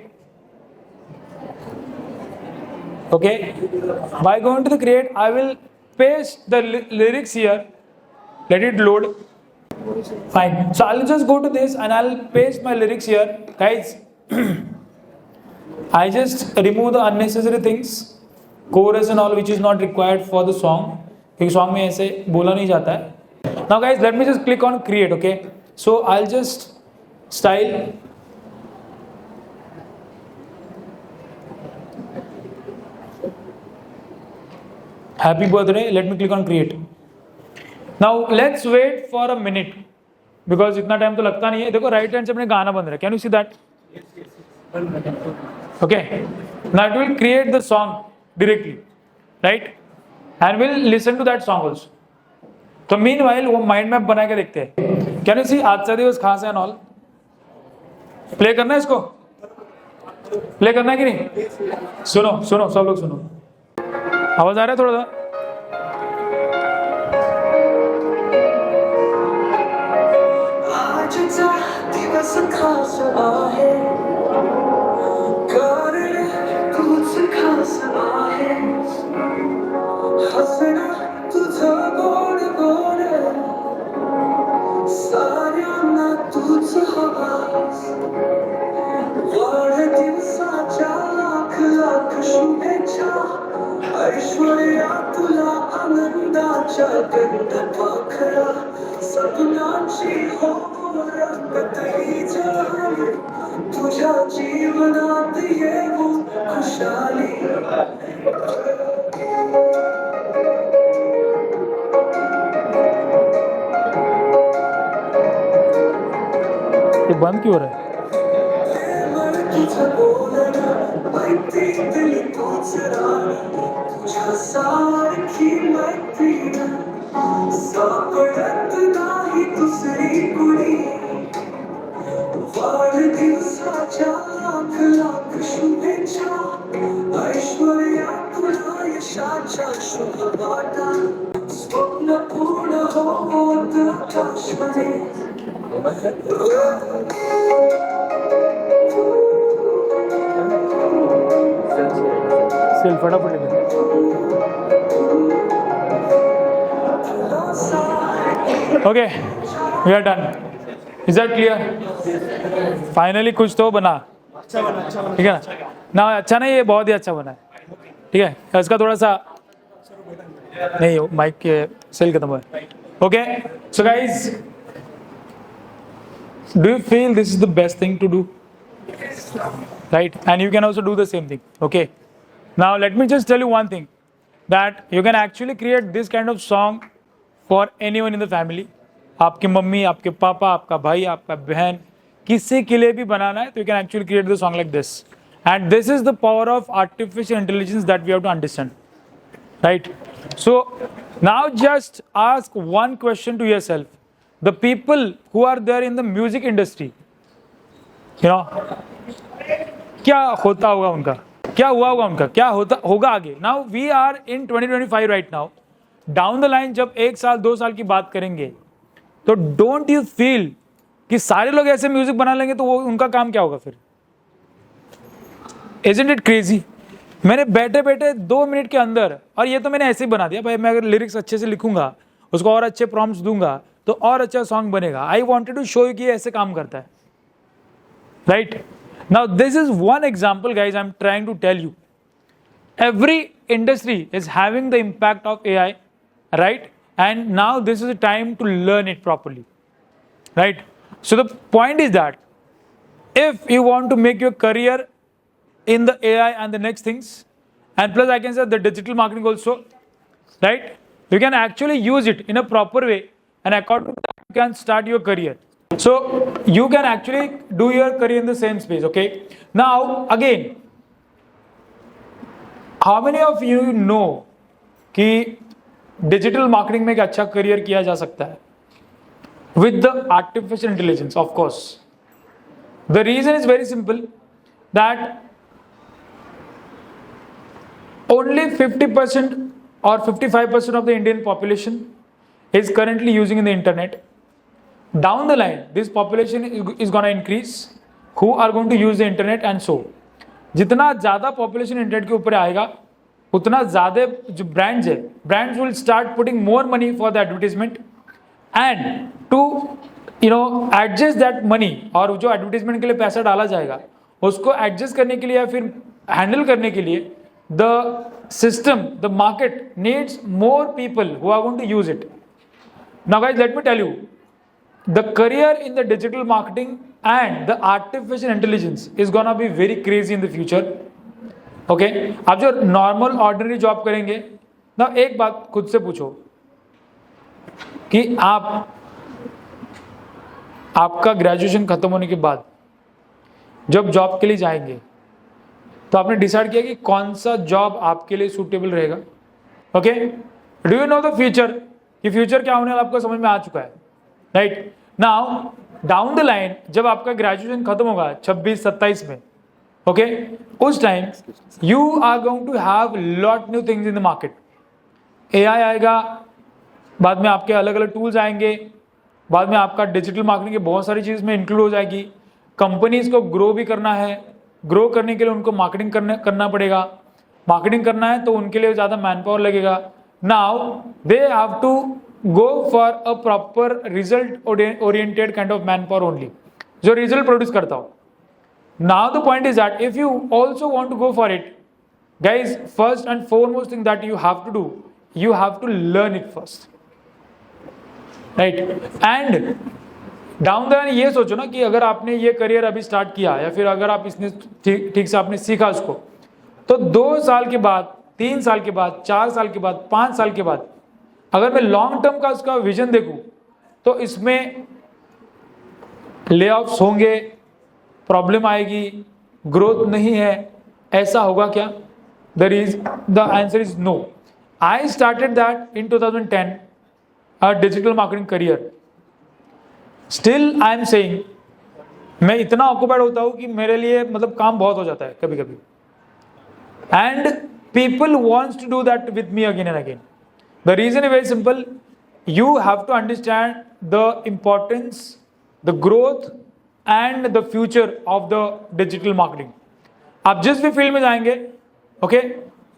Okay. By going to the create, I will paste the lyrics here. Let it load. Fine. So I'll just go to this and I'll paste my lyrics here, guys. I just remove the unnecessary things, chorus and all, which is not required for the song. क्योंकि song में ऐसे बोला नहीं जाता है. Now guys, let me just click on create. Okay. So I'll just style. Happy birthday. Let me click on create. Now let's wait for a minute because इतना time तो लगता नहीं है. देखो राइट हैंड से अपने गाना बन रहा है. Can you see that? Okay. Now it will create the song directly, right? And we'll listen to that song also. तो meanwhile वो माइंड मैप बना के देखते हैं. Can you see आज सा दिवस खास है and all? प्ले करना है इसको? प्ले करना है कि नहीं? सुनो सब लोग सुनो. आवाज आ रहा है थोड़ा सा? आजचा दिवस खास आहे, कारण तूच खास आहे. हसणं तुझं गोड गोड, साऱ्यांना तूच हवास. वाढदिवसाच्या लाख लाख शुभेच्छा. ऐश्वर्या तुला आनंदाच्या गंध पाखरा. सपनांची हो रंगतही जाई, तुझ्या जीवनात येऊ खुशाली. ये बंद क्यों हो रहा है? तुझं बोलणं मैत्रीतली तूच राणी. तुझ्या सारखी मैत्रीण सापडत नाही दुसरी कुणी. वाढदिवसाच्या लाख लाख शुभेच्छा. ऐश्वर्या तुला यशाच्या शुभ वाटा. स्वप्न पूर्ण होत आकाशमध्ये. सेल फटाफट लेके. Okay, we are done. Is that clear? Finally कुछ तो बना. ठीक है ना? अच्छा नहीं, ये बहुत ही अच्छा बना है. ठीक है. इसका थोड़ा सा नहीं, माइक के सेल खत्म हुआ है. Okay, so guys, do you feel this is the best thing to do? Right? And you can also do the same thing. Okay. Now let me just tell you one thing, that you can actually create this kind of song for anyone in the family. आपकी mummy, आपके पापा, आपका भाई, आपका बहन, किसी के लिए भी बनाना है तो you can actually create the song like this. And this is the power of artificial intelligence that we have to understand. Right? So now just ask one question to yourself. The people who are there in the music industry, you know, क्या होता होगा उनका, क्या हुआ होगा उनका, क्या होता होगा आगे. Now we are in 2025 right now. Down the line जब 1 साल 2 साल की बात करेंगे तो डोंट यू फील कि सारे लोग ऐसे म्यूजिक बना लेंगे तो वो उनका काम क्या होगा फिर? Isn't it crazy? मैंने बैठे बैठे 2 मिनट के अंदर, और ये तो मैंने ऐसे ही बना दिया भाई, मैं अगर लिरिक्स अच्छे से लिखूंगा, उसको और अच्छे प्रॉम्प्ट्स दूंगा तो और अच्छा सॉन्ग बनेगा. I wanted to show you कि ऐसे काम करता है. Right? Now this is one example guys I am trying to tell you every industry is having the impact of AI, right? And now this is the time to learn it properly, right? So the point is that if you want to make your career in the AI and the next things, and plus I can say the digital marketing also, right? You can actually use it in a proper way, and according to that you can start your career. So you can actually do your career in the same space, okay? Now again, how many of you know कि digital marketing में एक अच्छा career किया जा सकता है with the artificial intelligence? Of course. The reason is very simple, that only 50% or 55% of the Indian population is currently using the internet. Down the line, this population is going to increase who are going to use the internet, and so जितना ज़्यादा population internet के ऊपर आएगा उतना ज़्यादा जो brands है, brands will start putting more money for the advertisement, and to adjust that money, और जो एडवर्टीजमेंट के लिए पैसा डाला जाएगा उसको एडजस्ट करने के लिए या फिर हैंडल करने के लिए the system, the market needs more people who are going to use it. Now guys, let me tell you, the career in the digital marketing and the artificial intelligence is gonna be very crazy in the future. Okay, आप जो normal ordinary job करेंगे ना, एक बात खुद से पूछो कि आपका ग्रेजुएशन खत्म होने के बाद जब जॉब के लिए जाएंगे तो आपने डिसाइड किया कि कौन सा जॉब आपके लिए सूटेबल रहेगा. Okay, do you know the future, कि फ्यूचर क्या होने वाला आपको समझ में आ चुका है, right? Now down the line जब आपका ग्रेजुएशन खत्म होगा 26-27 में, ओके, उस time you are going to have lot new things in the market. AI आएगा, बाद में आपके अलग अलग टूल्स आएंगे, बाद में आपका डिजिटल मार्केटिंग की बहुत सारी चीज़ में इंक्लूड हो जाएगी. कंपनीज को ग्रो भी करना है, ग्रो करने के लिए उनको मार्केटिंग करना पड़ेगा, मार्केटिंग करना है तो उनके लिए ज़्यादा मैन पावर लगेगा. Now they have to go for a proper result oriented kind of manpower only, जो result produce करता हो. Now the point is that if you also want to go for it, guys, first and foremost thing that you have to do, you have to learn it first, right? And down the line ये सोचो ना कि अगर आपने ये career अभी start किया या फिर अगर आप इसने ठीक से आपने सीखा उसको, तो 2 साल के बाद, 3 साल के बाद, 4 साल के बाद, 5 साल के बाद अगर मैं लॉन्ग टर्म का उसका विजन देखूं तो इसमें ले ऑफ्स होंगे, प्रॉब्लम आएगी, ग्रोथ नहीं है, ऐसा होगा क्या? The answer is no. I started that in 2010 a digital marketing career. Still I am saying, मैं इतना ऑक्युपाइड होता हूं कि मेरे लिए मतलब काम बहुत हो जाता है कभी कभी, and people wants to do that with me again and again. The reason is very simple. You have to understand the importance, the growth and the future of the digital marketing. आप जिस भी field में जाएंगे, okay,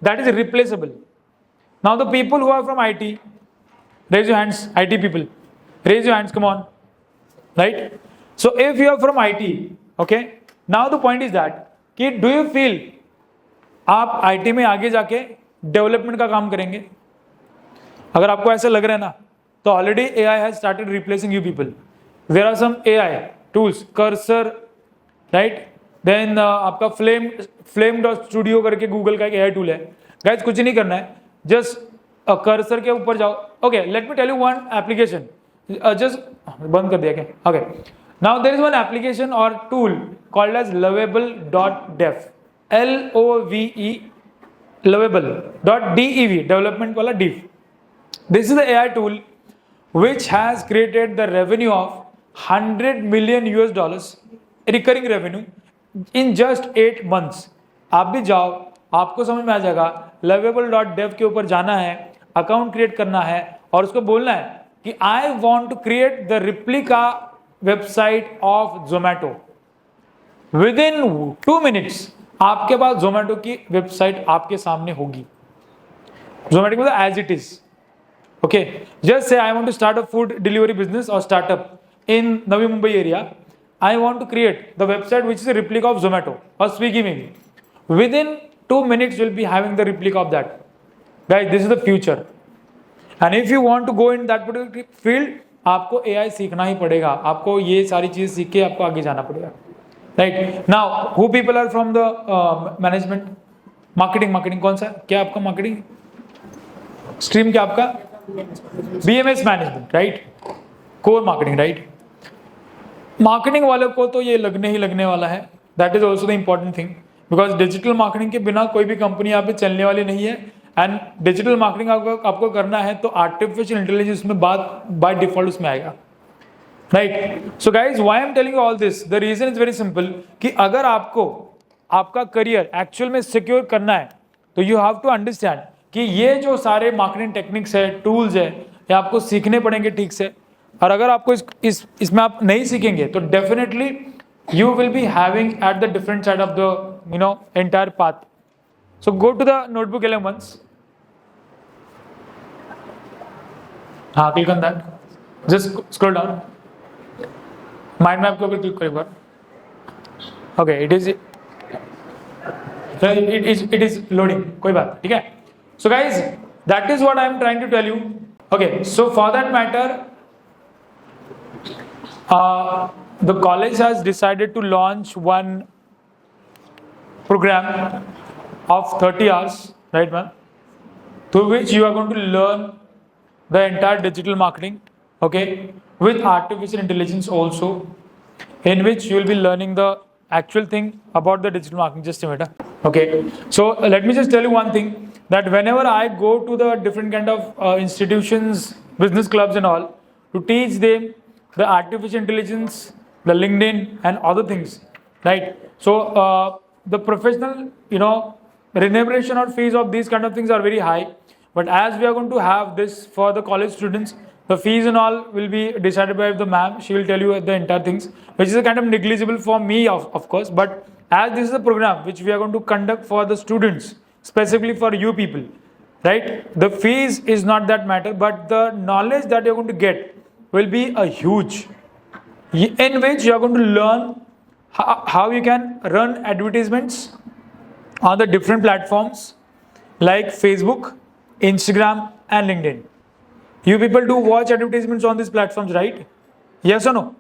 that is replaceable. Now the people who are from IT, raise your hands. IT people, raise your hands. Come on, right? So if you are from IT, okay, now the point is that कि do you feel आप IT में आगे जाके development का काम करेंगे? अगर आपको ऐसा लग रहा है ना, तो already AI has started replacing you people. There are some AI tools, cursor, right? Then आपका flame.studio करके गूगल का एक AI टूल है. गाइस कुछ नहीं करना है, जस्ट कर्सर के ऊपर जाओ. Okay, let me tell you one application. Just बंद कर दिया क्या? Okay, now there is one application और tool called as lovable.dev, LOVE, lovable.dev, development वाला dev. This is the AI tool which has created the revenue of $100 million recurring revenue in just 8 months. आप भी जाओ, आपको समझ में आ जाएगा. lovable.dev के ऊपर जाना है, अकाउंट क्रिएट करना है और उसको बोलना है कि I want to create the replica website of Zomato. Within 2 minutes आपके पास Zomato की वेबसाइट आपके सामने होगी. Zomato मतलब as it is. Okay, just say I want to start a food delivery business or startup in Navi Mumbai area. I want to create the website which is a replica of Zomato or Swiggy maybe. Within 2 minutes you'll be having the replica of that. Guys, this is the future. And if you want to go in that particular field, आपको AI सीखना ही पड़ेगा, आपको ये सारी चीज़ सीख के आपको आगे जाना पड़ेगा. Right now, who people are from the management? Marketing कौन सा? क्या आपका marketing? Stream क्या आपका? BMS management, right? Core marketing, right? Marketing वालों को तो ये लगने ही लगने वाला है. That is also the important thing, because digital marketing के बिना कोई भी कंपनी यहाँ पे चलने वाली नहीं है. एंड डिजिटल मार्केटिंग आपको करना है तो आर्टिफिशियल इंटेलिजेंस में बात बाय डिफॉल्ट उसमें आएगा. Right. So guys, why I am telling you all this, the reason is very simple कि अगर आपको आपका करियर एक्चुअल में सिक्योर करना है तो यू हैव टू अंडरस्टैंड कि ये जो सारे मार्केटिंग टेक्निक्स है, टूल्स है, ये आपको सीखने पड़ेंगे ठीक से. और अगर आपको इसमें आप नहीं सीखेंगे तो definitely you will be having at the different side of the entire path. So go to the notebook elements. Click on that. Just scroll down. Mind map के ऊपर click करो एक बार. Okay, it is loading. कोई बात, ठीक है. So guys, that is what I am trying to tell you. Okay, so for that matter, the college has decided to launch one program of 30 hours, right man, through which you are going to learn the entire digital marketing, okay, with artificial intelligence also, in which you will be learning the actual thing about the digital marketing. Just a minute. Okay, so let me just tell you one thing, that whenever I go to the different kind of institutions, business clubs and all, to teach them the artificial intelligence, the LinkedIn and other things, right? So the professional, remuneration or fees of these kind of things are very high, but as we are going to have this for the college students, the fees and all will be decided by the ma'am. She will tell you the entire things, which is a kind of negligible for me, of course, but as this is a program which we are going to conduct for the students, specifically for you people, right, the fees is not that matter, but the knowledge that you are going to get will be a huge, in which you are going to learn how you can run advertisements on the different platforms like Facebook, Instagram and LinkedIn. You people do watch advertisements on these platforms, right? Yes or no?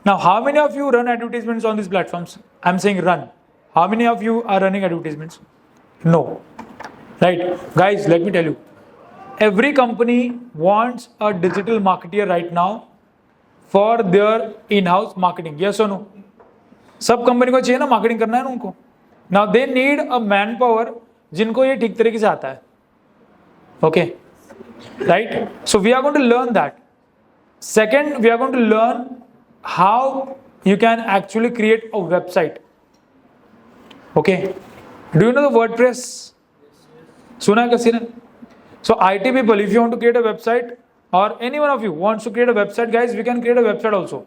Now, how many of you run advertisements on these platforms? I'm saying run. How many of you are running advertisements? No. Right? Guys, let me tell you. Every company wants a digital marketer right now for their in-house marketing. Yes or no? सब company को चाहिए ना, marketing करना है ना उनको. Now they need a manpower जिनको ये ठीक तरीके से आता है. Okay, right? So we are going to learn that. Second, we are going to learn how you can actually create a website. Okay, do you know the WordPress? सुना है किसी ने? So IT people, if you want to create a website, or any one of you wants to create a website, guys, we can create a website also.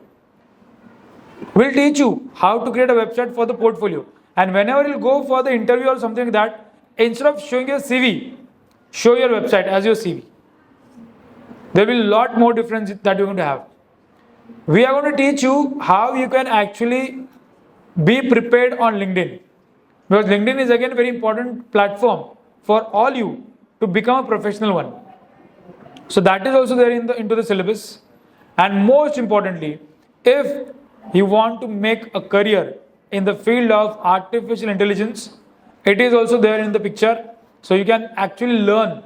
We'll teach you how to create a website for the portfolio. And whenever you go for the interview or something like that, instead of showing your CV, show your website as your CV. There will be a lot more difference that you're going to have. We are going to teach you how you can actually be prepared on LinkedIn. Because LinkedIn is again a very important platform for all you to become a professional one. So that is also there into the syllabus. And most importantly, if you want to make a career in the field of artificial intelligence, it is also there in the picture. So you can actually learn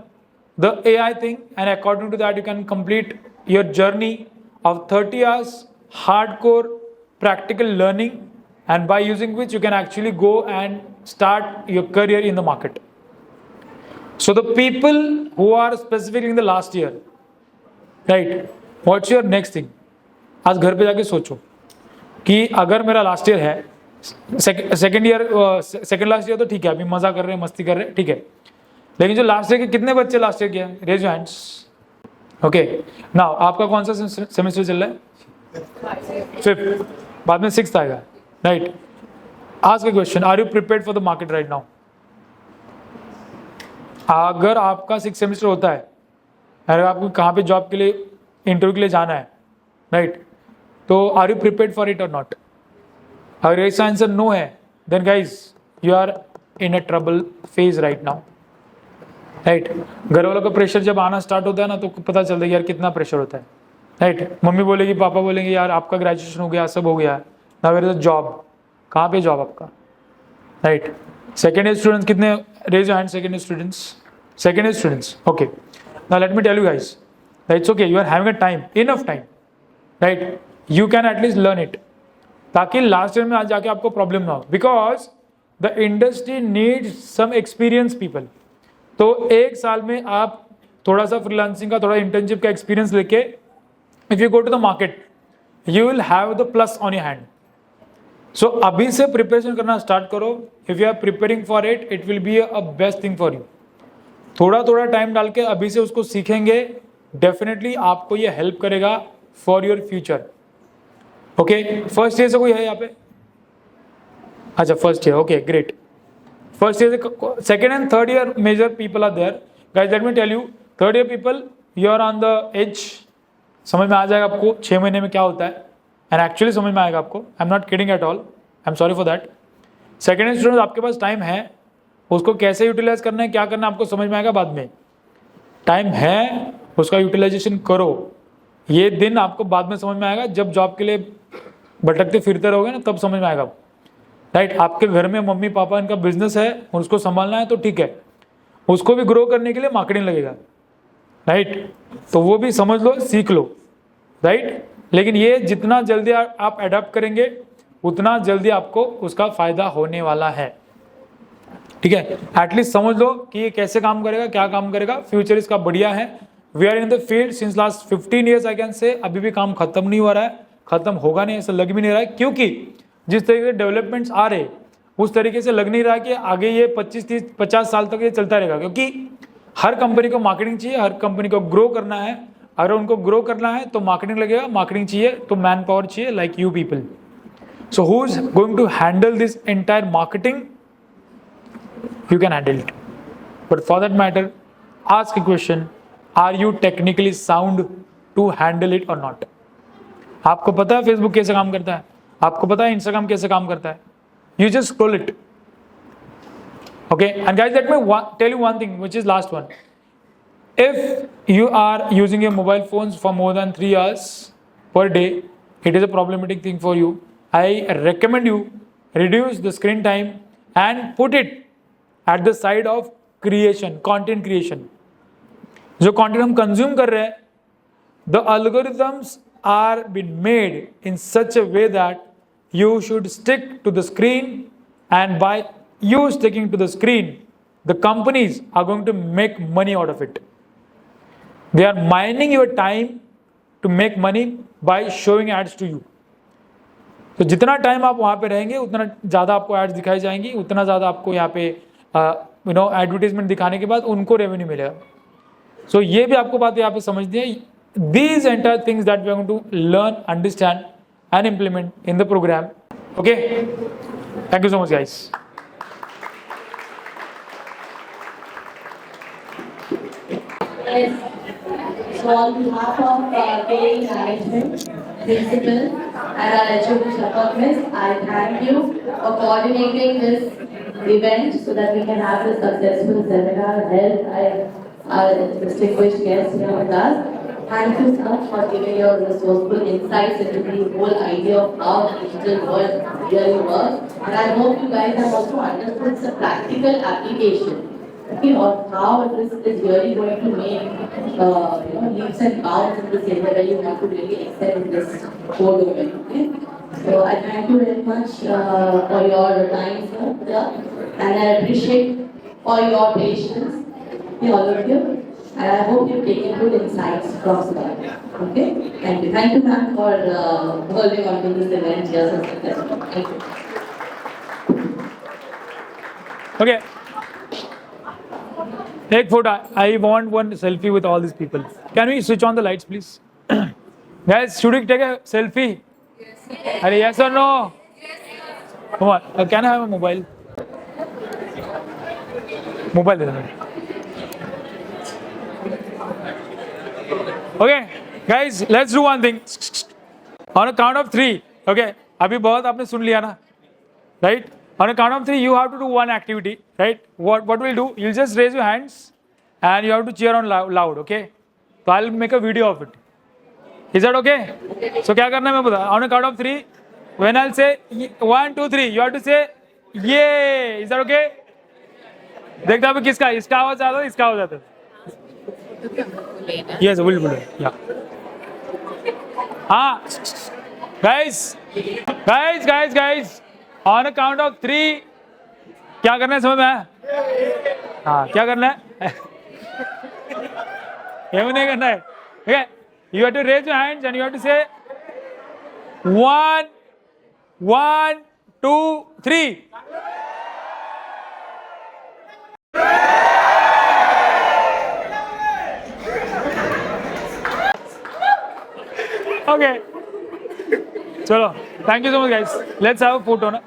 the AI thing, and according to that you can complete your journey of 30 hours hardcore practical learning, and by using which you can actually go and start your career in the market. So the people who are specifically in the last year, right, what's your next thing? आज घर पे जाके सोचो कि अगर मेरा last year है, second last year तो ठीक है, अभी मजा कर रहे हैं, मस्ती कर रहे हैं, ठीक है, लेकिन जो लास्ट ईयर के कितने बच्चे लास्ट ईयर किया? Raise your hands. Okay, now आपका कौन सा सेमेस्टर चल रहा है? 5th, बाद में 6th आएगा, राइट? आज का question, are you prepared for the market right now? अगर आपका 6th सेमेस्टर होता है, अगर आपको कहाँ पे जॉब के लिए, इंटरव्यू के लिए जाना है, राइट, तो are you prepared for it और नॉट? अगर इसका आंसर नो है, then guys you are in a trouble phase right now. Right घर वालों का प्रेशर जब आना स्टार्ट होता है ना तो पता चलता है यार कितना प्रेशर होता है. राइट मम्मी बोलेगी, पापा बोलेंगे यार आपका ग्रेजुएशन हो गया, सब हो गया, now where is the job. कहाँ पे जॉब आपका? राइट. सेकेंड ईयर स्टूडेंट्स कितने? Raise your hand. Second year students. Second year students. Okay. Now let me tell you guys, it's okay, you are having a time, enough time. Right. You can at least learn it, ताकि last year में आज जाके आपको problem ना हो. Because the industry needs some experience people. तो एक साल में आप थोड़ा सा फ्रीलांसिंग का, थोड़ा इंटर्नशिप का एक्सपीरियंस लेके if you go to the market you will have the plus on your hand. So अभी से प्रिपरेशन करना स्टार्ट करो. If you are preparing for it, it will be a best thing for you. थोड़ा थोड़ा time डाल के अभी से उसको सीखेंगे, डेफिनेटली आपको ये हेल्प करेगा for your future. Okay. First year से कोई है यहाँ पे? अच्छा first year. Okay great. First year, second and third year major people are there. Guys, let me tell you, third year people, you are on the edge. समझ में आ जाएगा आपको 6 महीने में क्या होता है, and actually समझ में आएगा आपको. I'm not kidding at all. I'm sorry for that. Second year students, आपके पास टाइम है, उसको कैसे यूटिलाइज करना है, क्या करना है, आपको समझ में आएगा बाद में. टाइम है, उसका यूटिलाइजेशन करो. ये दिन आपको बाद में समझ में आएगा, जब जॉब के लिए भटकते फिरते रहोगे ना, तब समझ में आएगा. राइट. आपके घर में मम्मी पापा इनका बिजनेस है और उसको संभालना है तो ठीक है, उसको भी ग्रो करने के लिए मार्केटिंग लगेगा. राइट. तो वो भी समझ लो, सीख लो. राइट. लेकिन ये जितना जल्दी आप अडॉप्ट करेंगे उतना जल्दी आपको उसका फायदा होने वाला है. ठीक है. एटलीस्ट समझ लो कि ये कैसे काम करेगा, क्या काम करेगा. फ्यूचर इसका बढ़िया है. We are in the field since last 15 years I can say. अभी भी काम खत्म नहीं हो रहा है, खत्म होगा नहीं ऐसा लग भी नहीं रहा है, क्योंकि जिस तरीके से डेवलपमेंट्स आ रहे उस तरीके से लग नहीं रहा कि आगे ये 25-30-50 साल तक ये चलता रहेगा. क्योंकि हर कंपनी को मार्केटिंग चाहिए, हर कंपनी को ग्रो करना है. अगर उनको ग्रो करना है तो मार्केटिंग लगेगा, मार्केटिंग चाहिए तो मैन पावर चाहिए, like you people. So who is going to handle this entire marketing? You can handle it, but for that matter ask a question, are you technically sound to handle it और not? आपको पता है Facebook कैसे काम करता है, आपको पता है इंस्टाग्राम कैसे काम करता है. You just scroll it. Okay. And guys let me tell you one thing which is last one. If you are using your mobile phones for more than 3 hours per day, it is a problematic thing for you. I recommend you reduce the screen time and put it at the side of creation, content creation. जो content हम consume कर रहे हैं, the algorithms are been made in such a way that you should stick to the screen, and by you sticking to the screen, the companies are going to make money out of it. They are mining your time to make money by showing ads to you. तो जितना time आप वहाँ पे रहेंगे उतना ज़्यादा आपको ads दिखाई जाएंगी, उतना ज़्यादा आपको यहाँ पे एडवर्टीजमेंट दिखाने के बाद उनको रेवेन्यू मिलेगा. सो ये भी आपको बात यहाँ पे समझनी है. These entire things that we are going to learn, understand and implement in the program. Okay? Thank you so much guys. Yes. So on behalf of training management, principal and our HOD department, I thank you for coordinating this event so that we can have a successful seminar held by our distinguished guests here with us. Thank you so much for giving your resourceful insights into the whole idea of how digital world really works. And I hope you guys have also understood some practical application, okay, of how this is really going to make leaps and bounds in this area where you want to really excel in this core domain. Okay? So I thank you very much for your time, sir, and I appreciate for your patience, all of you. And I hope you've taken good insights from that. Okay? Thank you. Thank you, ma'am, for holding on to this event here so successfully. Thank you. Okay. Take photo. I want one selfie with all these people. Can we switch on the lights, please? Guys, should we take a selfie? Yes. Are yes or no? Yes. Come on. Can I have a mobile? Mobile. Okay, guys, let's do one thing. On a count of 3. Okay, अभी बहुत आपने सुन लिया ना, right? On a count of 3, you have to do one activity, right? What we'll do, you'll just raise your hands and you have to cheer on loud, okay? So I'll make a video of it. Is that okay? So क्या करना है मैं बता. On a count of 3, when I'll say 1, 2, 3, you have to say yay. Is that okay? देखता हूँ किसका, इसका आवाज आता है, इसका आवाज आता है. Yes, will बोलो. Yeah. हाँ. Guys. On a count of 3, क्या करना है समझ में आया? हाँ, क्या करना है? ये नहीं करना है. Okay. You have to raise your hands and you have to say 1, 2, 3. Okay. Chalo. Thank you so much, guys. Let's have a photo. Na?